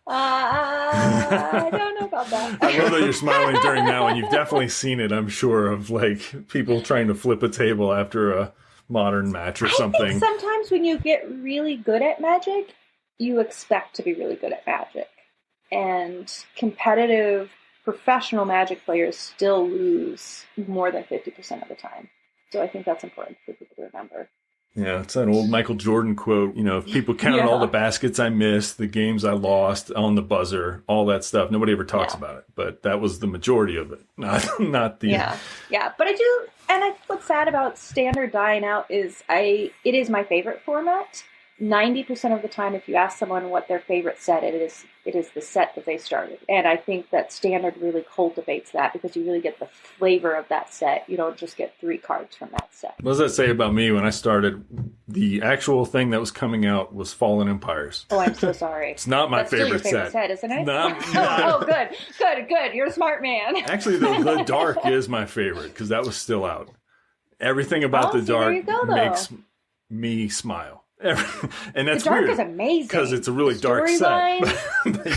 I don't know about that. I love that you're smiling during that one. You've definitely seen it, I'm sure, of like people trying to flip a table after a modern match or something. I think sometimes when you get really good at Magic, you expect to be really good at Magic. And competitive professional Magic players still lose more than 50% of the time. So I think that's important for people to remember. Yeah, it's that old Michael Jordan quote, if people counted all the baskets I missed, the games I lost on the buzzer, all that stuff, nobody ever talks about it. But that was the majority of it, not the... Yeah. But I do, and I think what's sad about Standard dying out is it is my favorite format. 90% of the time, if you ask someone what their favorite set it is the set that they started. And I think that Standard really cultivates that because you really get the flavor of that set. You don't just get 3 cards from that set. What does that say about me? When I started, the actual thing that was coming out was Fallen Empires. Oh, I'm so sorry. It's not my favorite set, isn't it? No. Oh, good. You're a smart man. Actually, the Dark is my favorite because that was still out. Everything about the Dark makes me smile. And that's the Dark weird, is amazing because it's a really dark set.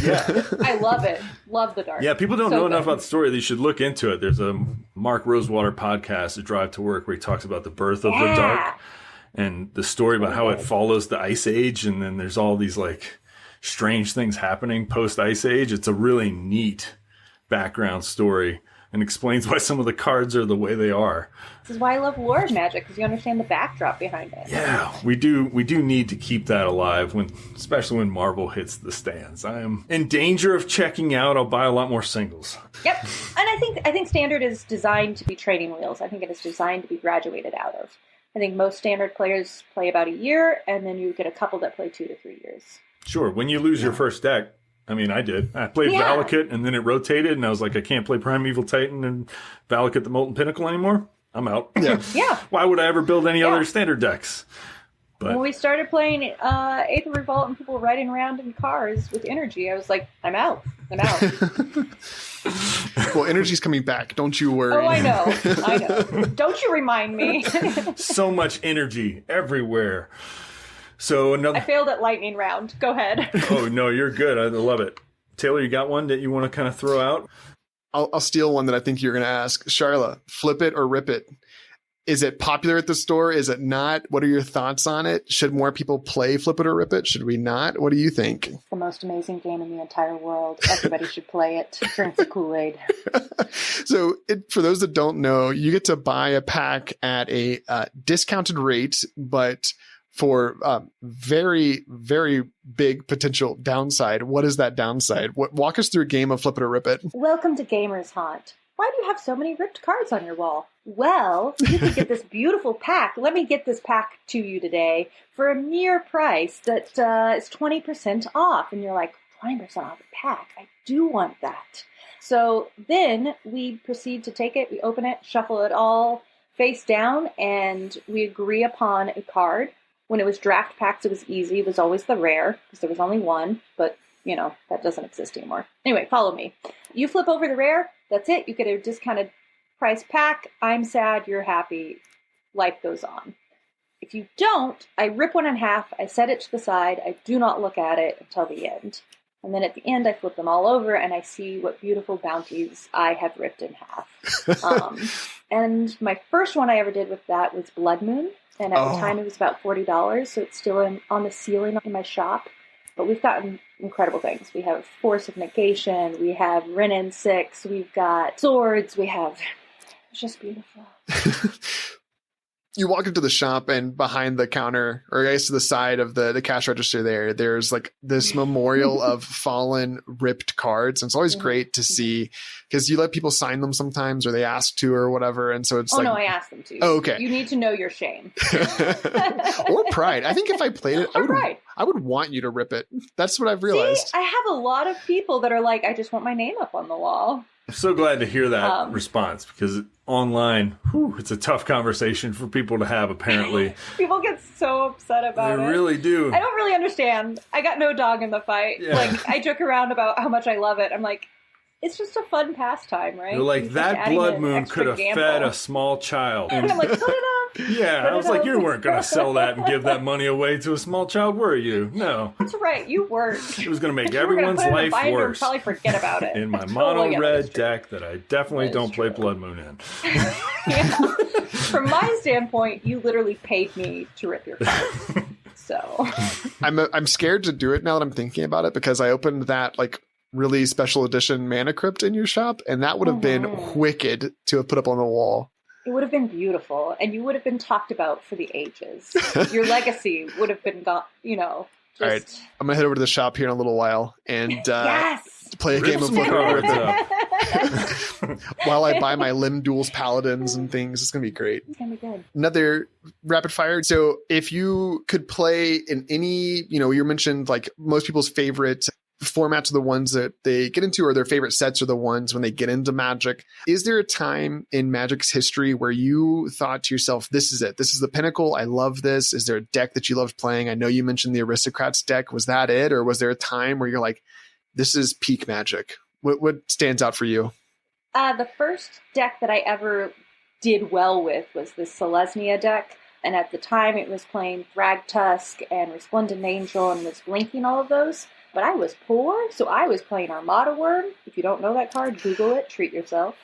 Yeah, I love it. Love the Dark. Yeah, people don't know enough about the story. They should look into it. There's a Mark Rosewater podcast, A Drive to Work, where he talks about the birth of the Dark and the story about how it follows the Ice Age, and then there's all these like strange things happening post Ice Age. It's a really neat background story and explains why some of the cards are the way they are. This is why I love Lore of Magic, because you understand the backdrop behind it. Yeah, we do need to keep that alive, especially when Marvel hits the stands. I am in danger of checking out. I'll buy a lot more singles. Yep, and I think Standard is designed to be training wheels. I think it is designed to be graduated out of. I think most Standard players play about a year, and then you get a couple that play 2 to 3 years. Sure, when you lose your first deck, I mean, I did. I played Valakut, and then it rotated, and I was like, I can't play Primeval Titan and Valakut the Molten Pinnacle anymore. I'm out. Yeah. Why would I ever build any other Standard decks? But when we started playing Eighth Revolt and people riding around in cars with energy, I was like, I'm out. Well, energy's coming back. Don't you worry. Oh, I know. Don't you remind me. So much energy everywhere. So I failed at lightning round. Go ahead. Oh, no, you're good. I love it. Taylor, you got one that you want to kind of throw out? I'll steal one that I think you're going to ask. Charla, flip it or rip it? Is it popular at the store? Is it not? What are your thoughts on it? Should more people play flip it or rip it? Should we not? What do you think? It's the most amazing game in the entire world. Everybody should play it. Drink the Kool-Aid. So for those that don't know, you get to buy a pack at a discounted rate, but for very, very big potential downside. What is that downside? Walk us through a game of Flip It or Rip It. Welcome to Gamer's Haunt. Why do you have so many ripped cards on your wall? Well, you can get this beautiful pack. Let me get this pack to you today for a mere price that is 20% off. And you're like, 20% off a pack? I do want that. So then we proceed to take it, we open it, shuffle it all face down, and we agree upon a card. When it was draft packs, it was easy. It was always the rare, because there was only one, but, that doesn't exist anymore. Anyway, follow me. You flip over the rare, that's it. You get a discounted price pack. I'm sad, you're happy. Life goes on. If you don't, I rip one in half, I set it to the side, I do not look at it until the end. And then at the end, I flip them all over, and I see what beautiful bounties I have ripped in half. And my first one I ever did with that was Blood Moon. And at the time, it was about $40, so it's still on the ceiling in my shop. But we've gotten incredible things. We have Force of Negation, we have Renin 6, we've got swords, it's just beautiful. You walk into the shop, and behind the counter, or I guess to the side of the cash register there's like this memorial of fallen, ripped cards. And it's always great to see, because you let people sign them sometimes, or they ask to, or whatever. And so it's no, I asked them to. Oh, okay. You need to know your shame. Or pride. I think if I played it, I would want you to rip it. That's what I've realized. See, I have a lot of people that are like, I just want my name up on the wall. I'm so glad to hear that response, because online, it's a tough conversation for people to have, apparently. People get so upset about it. They really do. I don't really understand. I got no dog in the fight. Yeah. Like, I joke around about how much I love it. I'm like, it's just a fun pastime, right? You're like, that Blood Moon could have fed a small child. And I'm like, put it up. Yeah, I was like, you weren't going to sell that and give that money away to a small child, were you? No. That's right, you weren't. It was going to make everyone's life worse. Probably forget about it. In my mono red deck that I definitely don't play Blood Moon in. Yeah. From my standpoint, you literally paid me to rip your cards. So I'm scared to do it now that I'm thinking about it, because I opened that like really special edition Mana Crypt in your shop, and that would have been wicked to have put up on the wall. It would have been beautiful, and you would have been talked about for the ages. Your legacy would have been gone, All right. I'm going to head over to the shop here in a little while and play a game of cards poker while I buy my Limb Duels Paladins and things. It's going to be great. It's going to be good. Another rapid fire. So if you could play in any, you mentioned like most people's favorite formats are the ones that they get into, or their favorite sets are the ones when they get into Magic. Is there a time in Magic's history where you thought to yourself, this is it, this is the pinnacle, I love this? Is there a deck that you loved playing? I know you mentioned the Aristocrats deck. Was that it? Or was there a time where you're like, this is peak Magic? What stands out for you? The first deck that I ever did well with was the Selesnya deck. And at the time it was playing Thragtusk and Resplendent Angel and was linking all of those. But I was poor, so I was playing Armada Worm. If you don't know that card, Google it, treat yourself.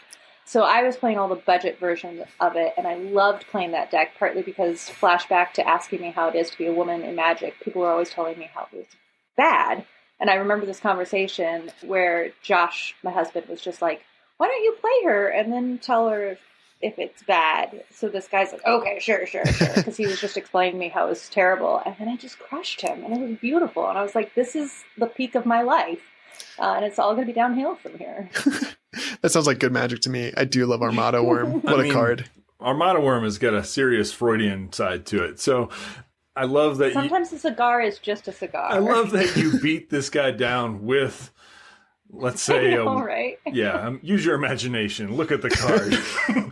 So I was playing all the budget versions of it, and I loved playing that deck, partly because, flashback to asking me how it is to be a woman in Magic, people were always telling me how it was bad. And I remember this conversation where Josh, my husband, was just like, why don't you play her and then tell her if it's bad? So this guy's like, okay, sure. Because he was just explaining to me how it was terrible. And then I just crushed him. And it was beautiful. And I was like, this is the peak of my life. And it's all going to be downhill from here. That sounds like good Magic to me. I do love Armada Worm. What a card. Armada Worm has got a serious Freudian side to it. So I love that. Sometimes a cigar is just a cigar. I love that you beat this guy down with... Let's say, right? Use your imagination. Look at the card.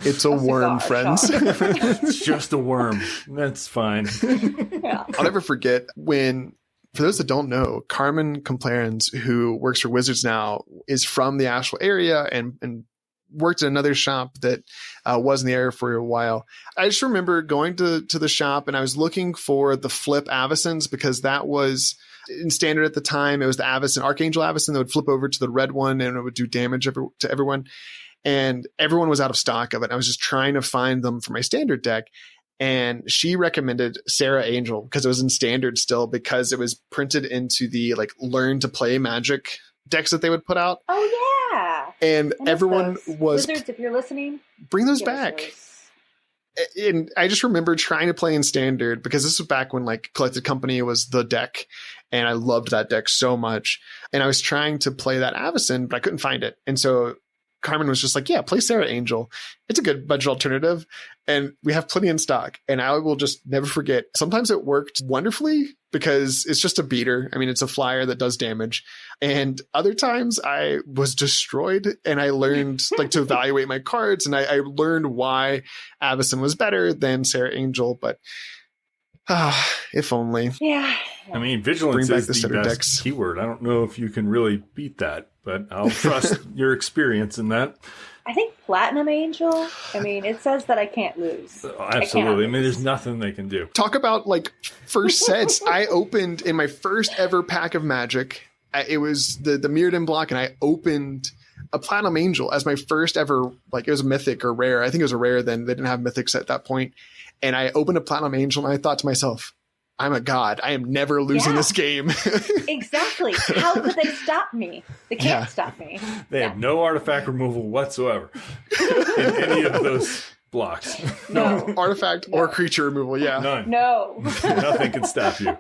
It's a worm, friends. It's just a worm. That's fine. Yeah. I'll never forget when, for those that don't know, Carmen Complarens, who works for Wizards now, is from the Asheville area and worked at another shop that was in the area for a while. I just remember going to the shop and I was looking for the flip Avacens because that was... in standard at the time, it was the Avacyn, Archangel Avacyn that would flip over to the red one and it would do damage to everyone. And everyone was out of stock of it. I was just trying to find them for my standard deck. And she recommended Sarah Angel because it was in standard still, because it was printed into the like learn to play Magic decks that they would put out. Oh, yeah. And everyone was... Wizards, if you're listening, bring those back. And I just remember trying to play in standard because this was back when like Collected Company was the deck. And I loved that deck so much. And I was trying to play that Avacyn, but I couldn't find it. And so Carmen was just like, yeah, play Sarah Angel. It's a good budget alternative. And we have plenty in stock. And I will just never forget. Sometimes it worked wonderfully because it's just a beater. I mean, it's a flyer that does damage. And other times I was destroyed and I learned like to evaluate my cards. And I learned why Avacyn was better than Sarah Angel. But if only. Yeah. I mean, vigilance is the best decks. Keyword. I don't know if you can really beat that, but I'll trust your experience in that. I think Platinum Angel, I mean, it says that I can't lose. Absolutely. I mean, there's nothing they can do. Talk about like first sets. I opened in my first ever pack of Magic. It was the Mirrodin block, and I opened a Platinum Angel as my first ever, like it was a mythic or rare. I think it was a rare then. They didn't have mythics at that point. And I opened a Platinum Angel and I thought to myself, I'm a god. I am never losing this game. Exactly. How could they stop me? They can't stop me. They have no artifact removal whatsoever in any of those blocks. No artifact or creature removal. Yeah. None. No. Nothing can stop you.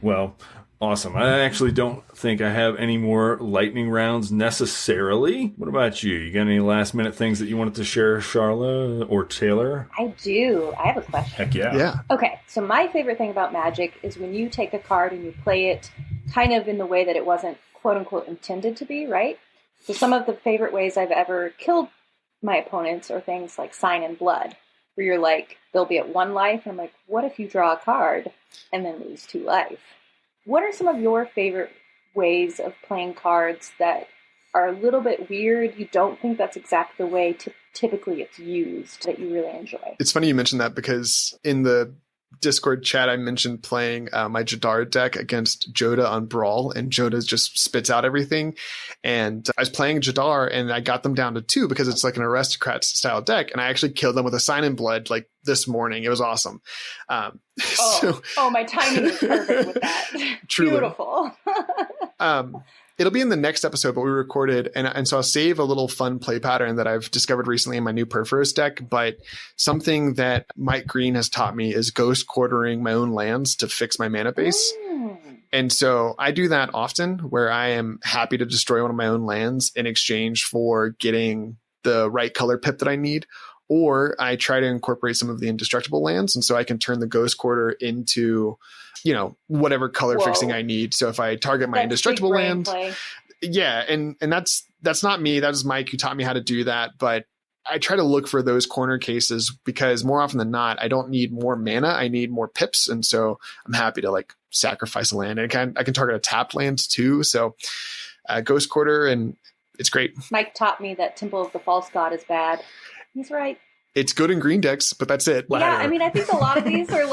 Well, awesome. I actually don't think I have any more lightning rounds necessarily. What about you? You got any last minute things that you wanted to share, Charla or Taylor? I do. I have a question. Heck yeah. Yeah. Okay, so my favorite thing about Magic is when you take a card and you play it kind of in the way that it wasn't quote unquote intended to be, right? So some of the favorite ways I've ever killed my opponents are things like Sign in Blood, where you're like, they'll be at 1 life, and I'm like, what if you draw a card and then lose 2 life? What are some of your favorite ways of playing cards that are a little bit weird? You don't think that's exactly the way typically it's used that you really enjoy? It's funny you mentioned that because in the Discord chat, I mentioned playing my Jadar deck against Joda on Brawl, and Joda just spits out everything. And I was playing Jadar, and I got them down to 2 because it's like an aristocrat style deck. And I actually killed them with a Sign in Blood like this morning. It was awesome. My timing is perfect with that. Truly. Beautiful. It'll be in the next episode, but we recorded, and so I'll save a little fun play pattern that I've discovered recently in my new Perforos deck. But something that Mike Green has taught me is ghost quartering my own lands to fix my mana base. And so I do that often, where I am happy to destroy one of my own lands in exchange for getting the right color pip that I need. Or I try to incorporate some of the indestructible lands, and so I can turn the Ghost Quarter into, whatever color fixing I need. So if I target my indestructible land, yeah, and that's not me. That is Mike who taught me how to do that. But I try to look for those corner cases because more often than not, I don't need more mana. I need more pips, and so I'm happy to sacrifice a land. And I can target a tapped land too. So Ghost Quarter, and it's great. Mike taught me that Temple of the False God is bad. He's right. It's good in green decks, but that's it. Yeah, I mean, I think a lot of these are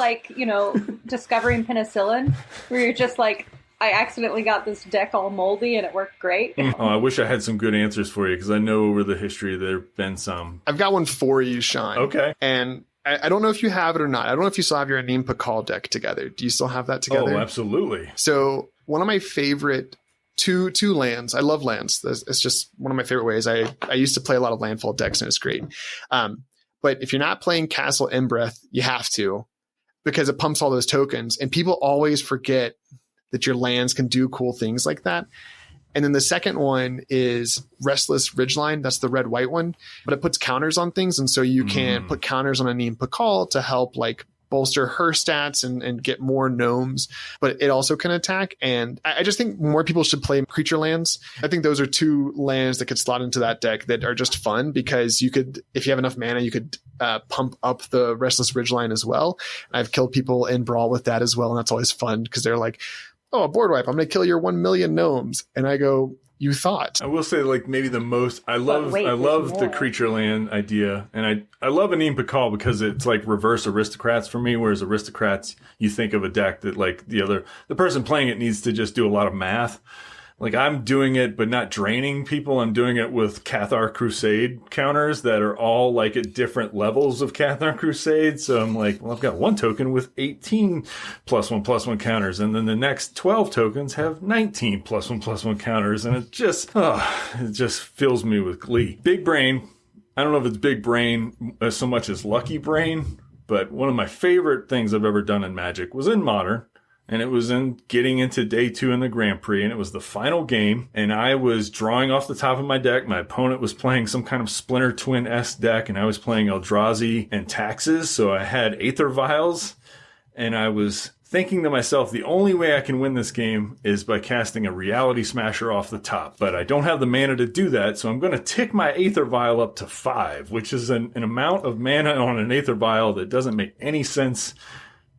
discovering penicillin, where you're just like, I accidentally got this deck all moldy and it worked great. Oh, I wish I had some good answers for you, because I know over the history there have been some. I've got one for you, Shawn. Okay. And I don't know if you have it or not. I don't know if you still have your Anim Pakal deck together. Do you still have that together? Oh, absolutely. So one of my favorite two lands. I love lands. It's just one of my favorite ways. I used to play a lot of landfall decks, and it's great. But if you're not playing Castle Embereth, you have to, because it pumps all those tokens, and people always forget that your lands can do cool things like that. And then the second one is Restless Ridgeline. That's the red-white one, but it puts counters on things. And so you can put counters on Anim Pakal to help bolster her stats and get more gnomes, but it also can attack. And I just think more people should play creature lands. I think those are two lands that could slot into that deck that are just fun, because you could, if you have enough mana, you could pump up the Restless Ridgeline as well. I've killed people in Brawl with that as well, and that's always fun, because they're like, oh, a board wipe, I'm going to kill your 1 million gnomes. And I go, you thought. I will say, maybe the most I love the creature land idea, and I love Anim Pakal because it's reverse aristocrats for me. Whereas aristocrats, you think of a deck that the person playing it needs to just do a lot of math. I'm doing it, but not draining people. I'm doing it with Cathar Crusade counters that are all at different levels of Cathar Crusade. So I'm well, I've got one token with 18 +1/+1 counters. And then the next 12 tokens have 19 +1/+1 counters. And it just fills me with glee. Big brain. I don't know if it's big brain so much as lucky brain, but one of my favorite things I've ever done in Magic was in Modern. And it was in getting into day 2 in the Grand Prix, and it was the final game, and I was drawing off the top of my deck. My opponent was playing some kind of Splinter Twin-esque deck, and I was playing Eldrazi and Taxes, so I had Aether Vials, and I was thinking to myself, the only way I can win this game is by casting a Reality Smasher off the top, but I don't have the mana to do that, so I'm going to tick my Aether Vial up to 5, which is an amount of mana on an Aether Vial that doesn't make any sense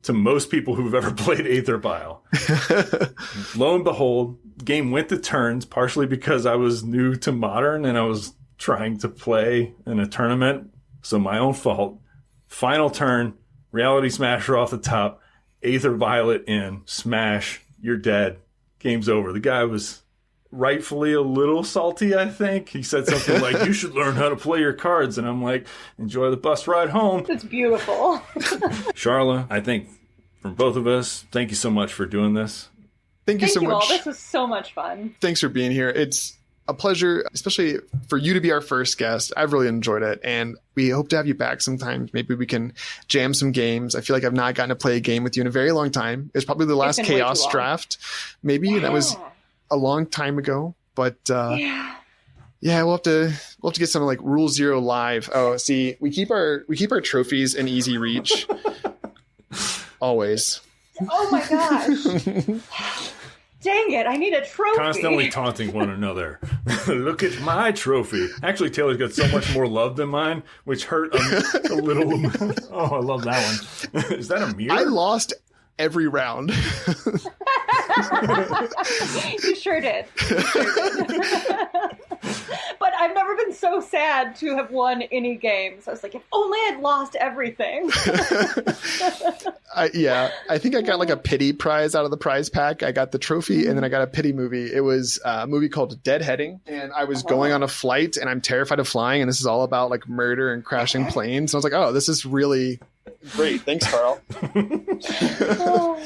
to most people who've ever played Aether Vial. Lo and behold, game went to turns, partially because I was new to Modern and I was trying to play in a tournament, so my own fault. Final turn, Reality Smasher off the top, Aether Violet in, smash, you're dead, game's over. The guy was rightfully a little salty, I think. He said something like, you should learn how to play your cards. And I'm like, enjoy the bus ride home. It's beautiful. Charla, I think from both of us, thank you so much for doing this. Thank you so much. All. This was so much fun. Thanks for being here. It's a pleasure, especially for you to be our first guest. I've really enjoyed it, and we hope to have you back sometime. Maybe we can jam some games. I feel like I've not gotten to play a game with you in a very long time. It's probably the last Chaos draft. Maybe that was a long time ago, but yeah, we'll have to get some Rule Zero live. Oh, see, we keep our trophies in easy reach. Always. Oh my gosh. Dang it, I need a trophy. Constantly taunting one another. Look at my trophy. Actually, Taylor's got so much more love than mine, which hurt a little. Oh, I love that one. Is that a mirror? I lost every round. You sure did. But I've never been so sad to have won any games. I was like, if only I'd lost everything. I think I got a pity prize out of the prize pack. I got the trophy, and then I got a pity movie. It was a movie called Deadheading, and I was going on a flight, and I'm terrified of flying, and this is all about murder and crashing planes. And I was like, oh, this is really great. Thanks, Carl. Oh,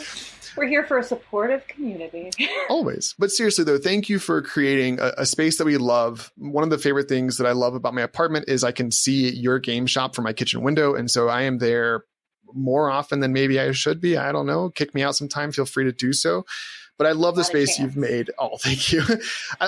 We're here for a supportive community. Always. But seriously, though, thank you for creating a space that we love. One of the favorite things that I love about my apartment is I can see your game shop from my kitchen window. And so I am there more often than maybe I should be. I don't know. Kick me out sometime. Feel free to do so. But I love the space you've made. Oh, thank you.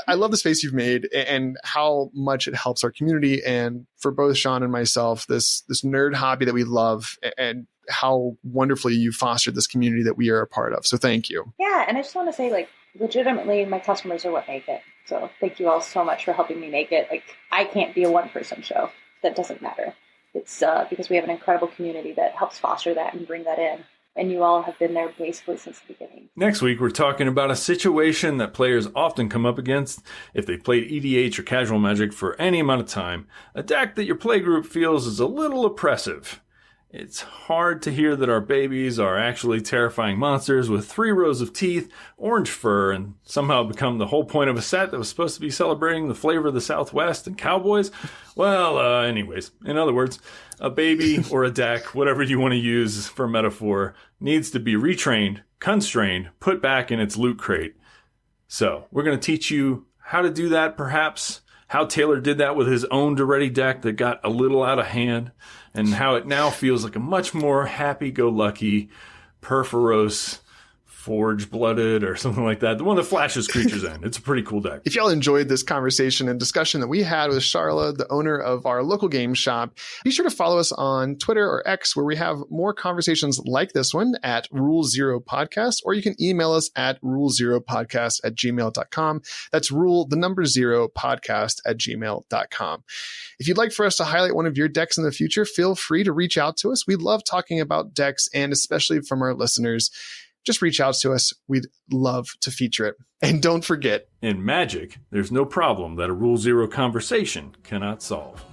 I love the space you've made and how much it helps our community. And for both Shawn and myself, this nerd hobby that we love, and how wonderfully you fostered this community that we are a part of. So thank you. Yeah. And I just want to say, like, legitimately, my customers are what make it. So thank you all so much for helping me make it. Like, I can't be a one-person show. That doesn't matter. It's because we have an incredible community that helps foster that and bring that in. And you all have been there basically since the beginning. Next week, we're talking about a situation that players often come up against if they've played EDH or casual Magic for any amount of time. A deck that your playgroup feels is a little oppressive. It's hard to hear that our babies are actually terrifying monsters with 3 rows of teeth, orange fur, and somehow become the whole point of a set that was supposed to be celebrating the flavor of the Southwest and cowboys. Well, anyways, in other words, a baby or a deck, whatever you want to use for metaphor, needs to be retrained, constrained, put back in its loot crate. So we're going to teach you how to do that, perhaps, how Taylor did that with his owned already deck that got a little out of hand, and how it now feels like a much more happy-go-lucky, Perforos, Forge-Blooded, or something like that. The one that flashes creatures in. It's a pretty cool deck. If y'all enjoyed this conversation and discussion that we had with Charla, the owner of our local game shop, be sure to follow us on Twitter or X, where we have more conversations like this one at Rule Zero Podcast, or you can email us at rulezeropodcast@gmail.com. That's rule0podcast@gmail.com. If you'd like for us to highlight one of your decks in the future, feel free to reach out to us. We love talking about decks, and especially from our listeners. Just reach out to us. We'd love to feature it. And don't forget, in Magic, there's no problem that a Rule Zero conversation cannot solve.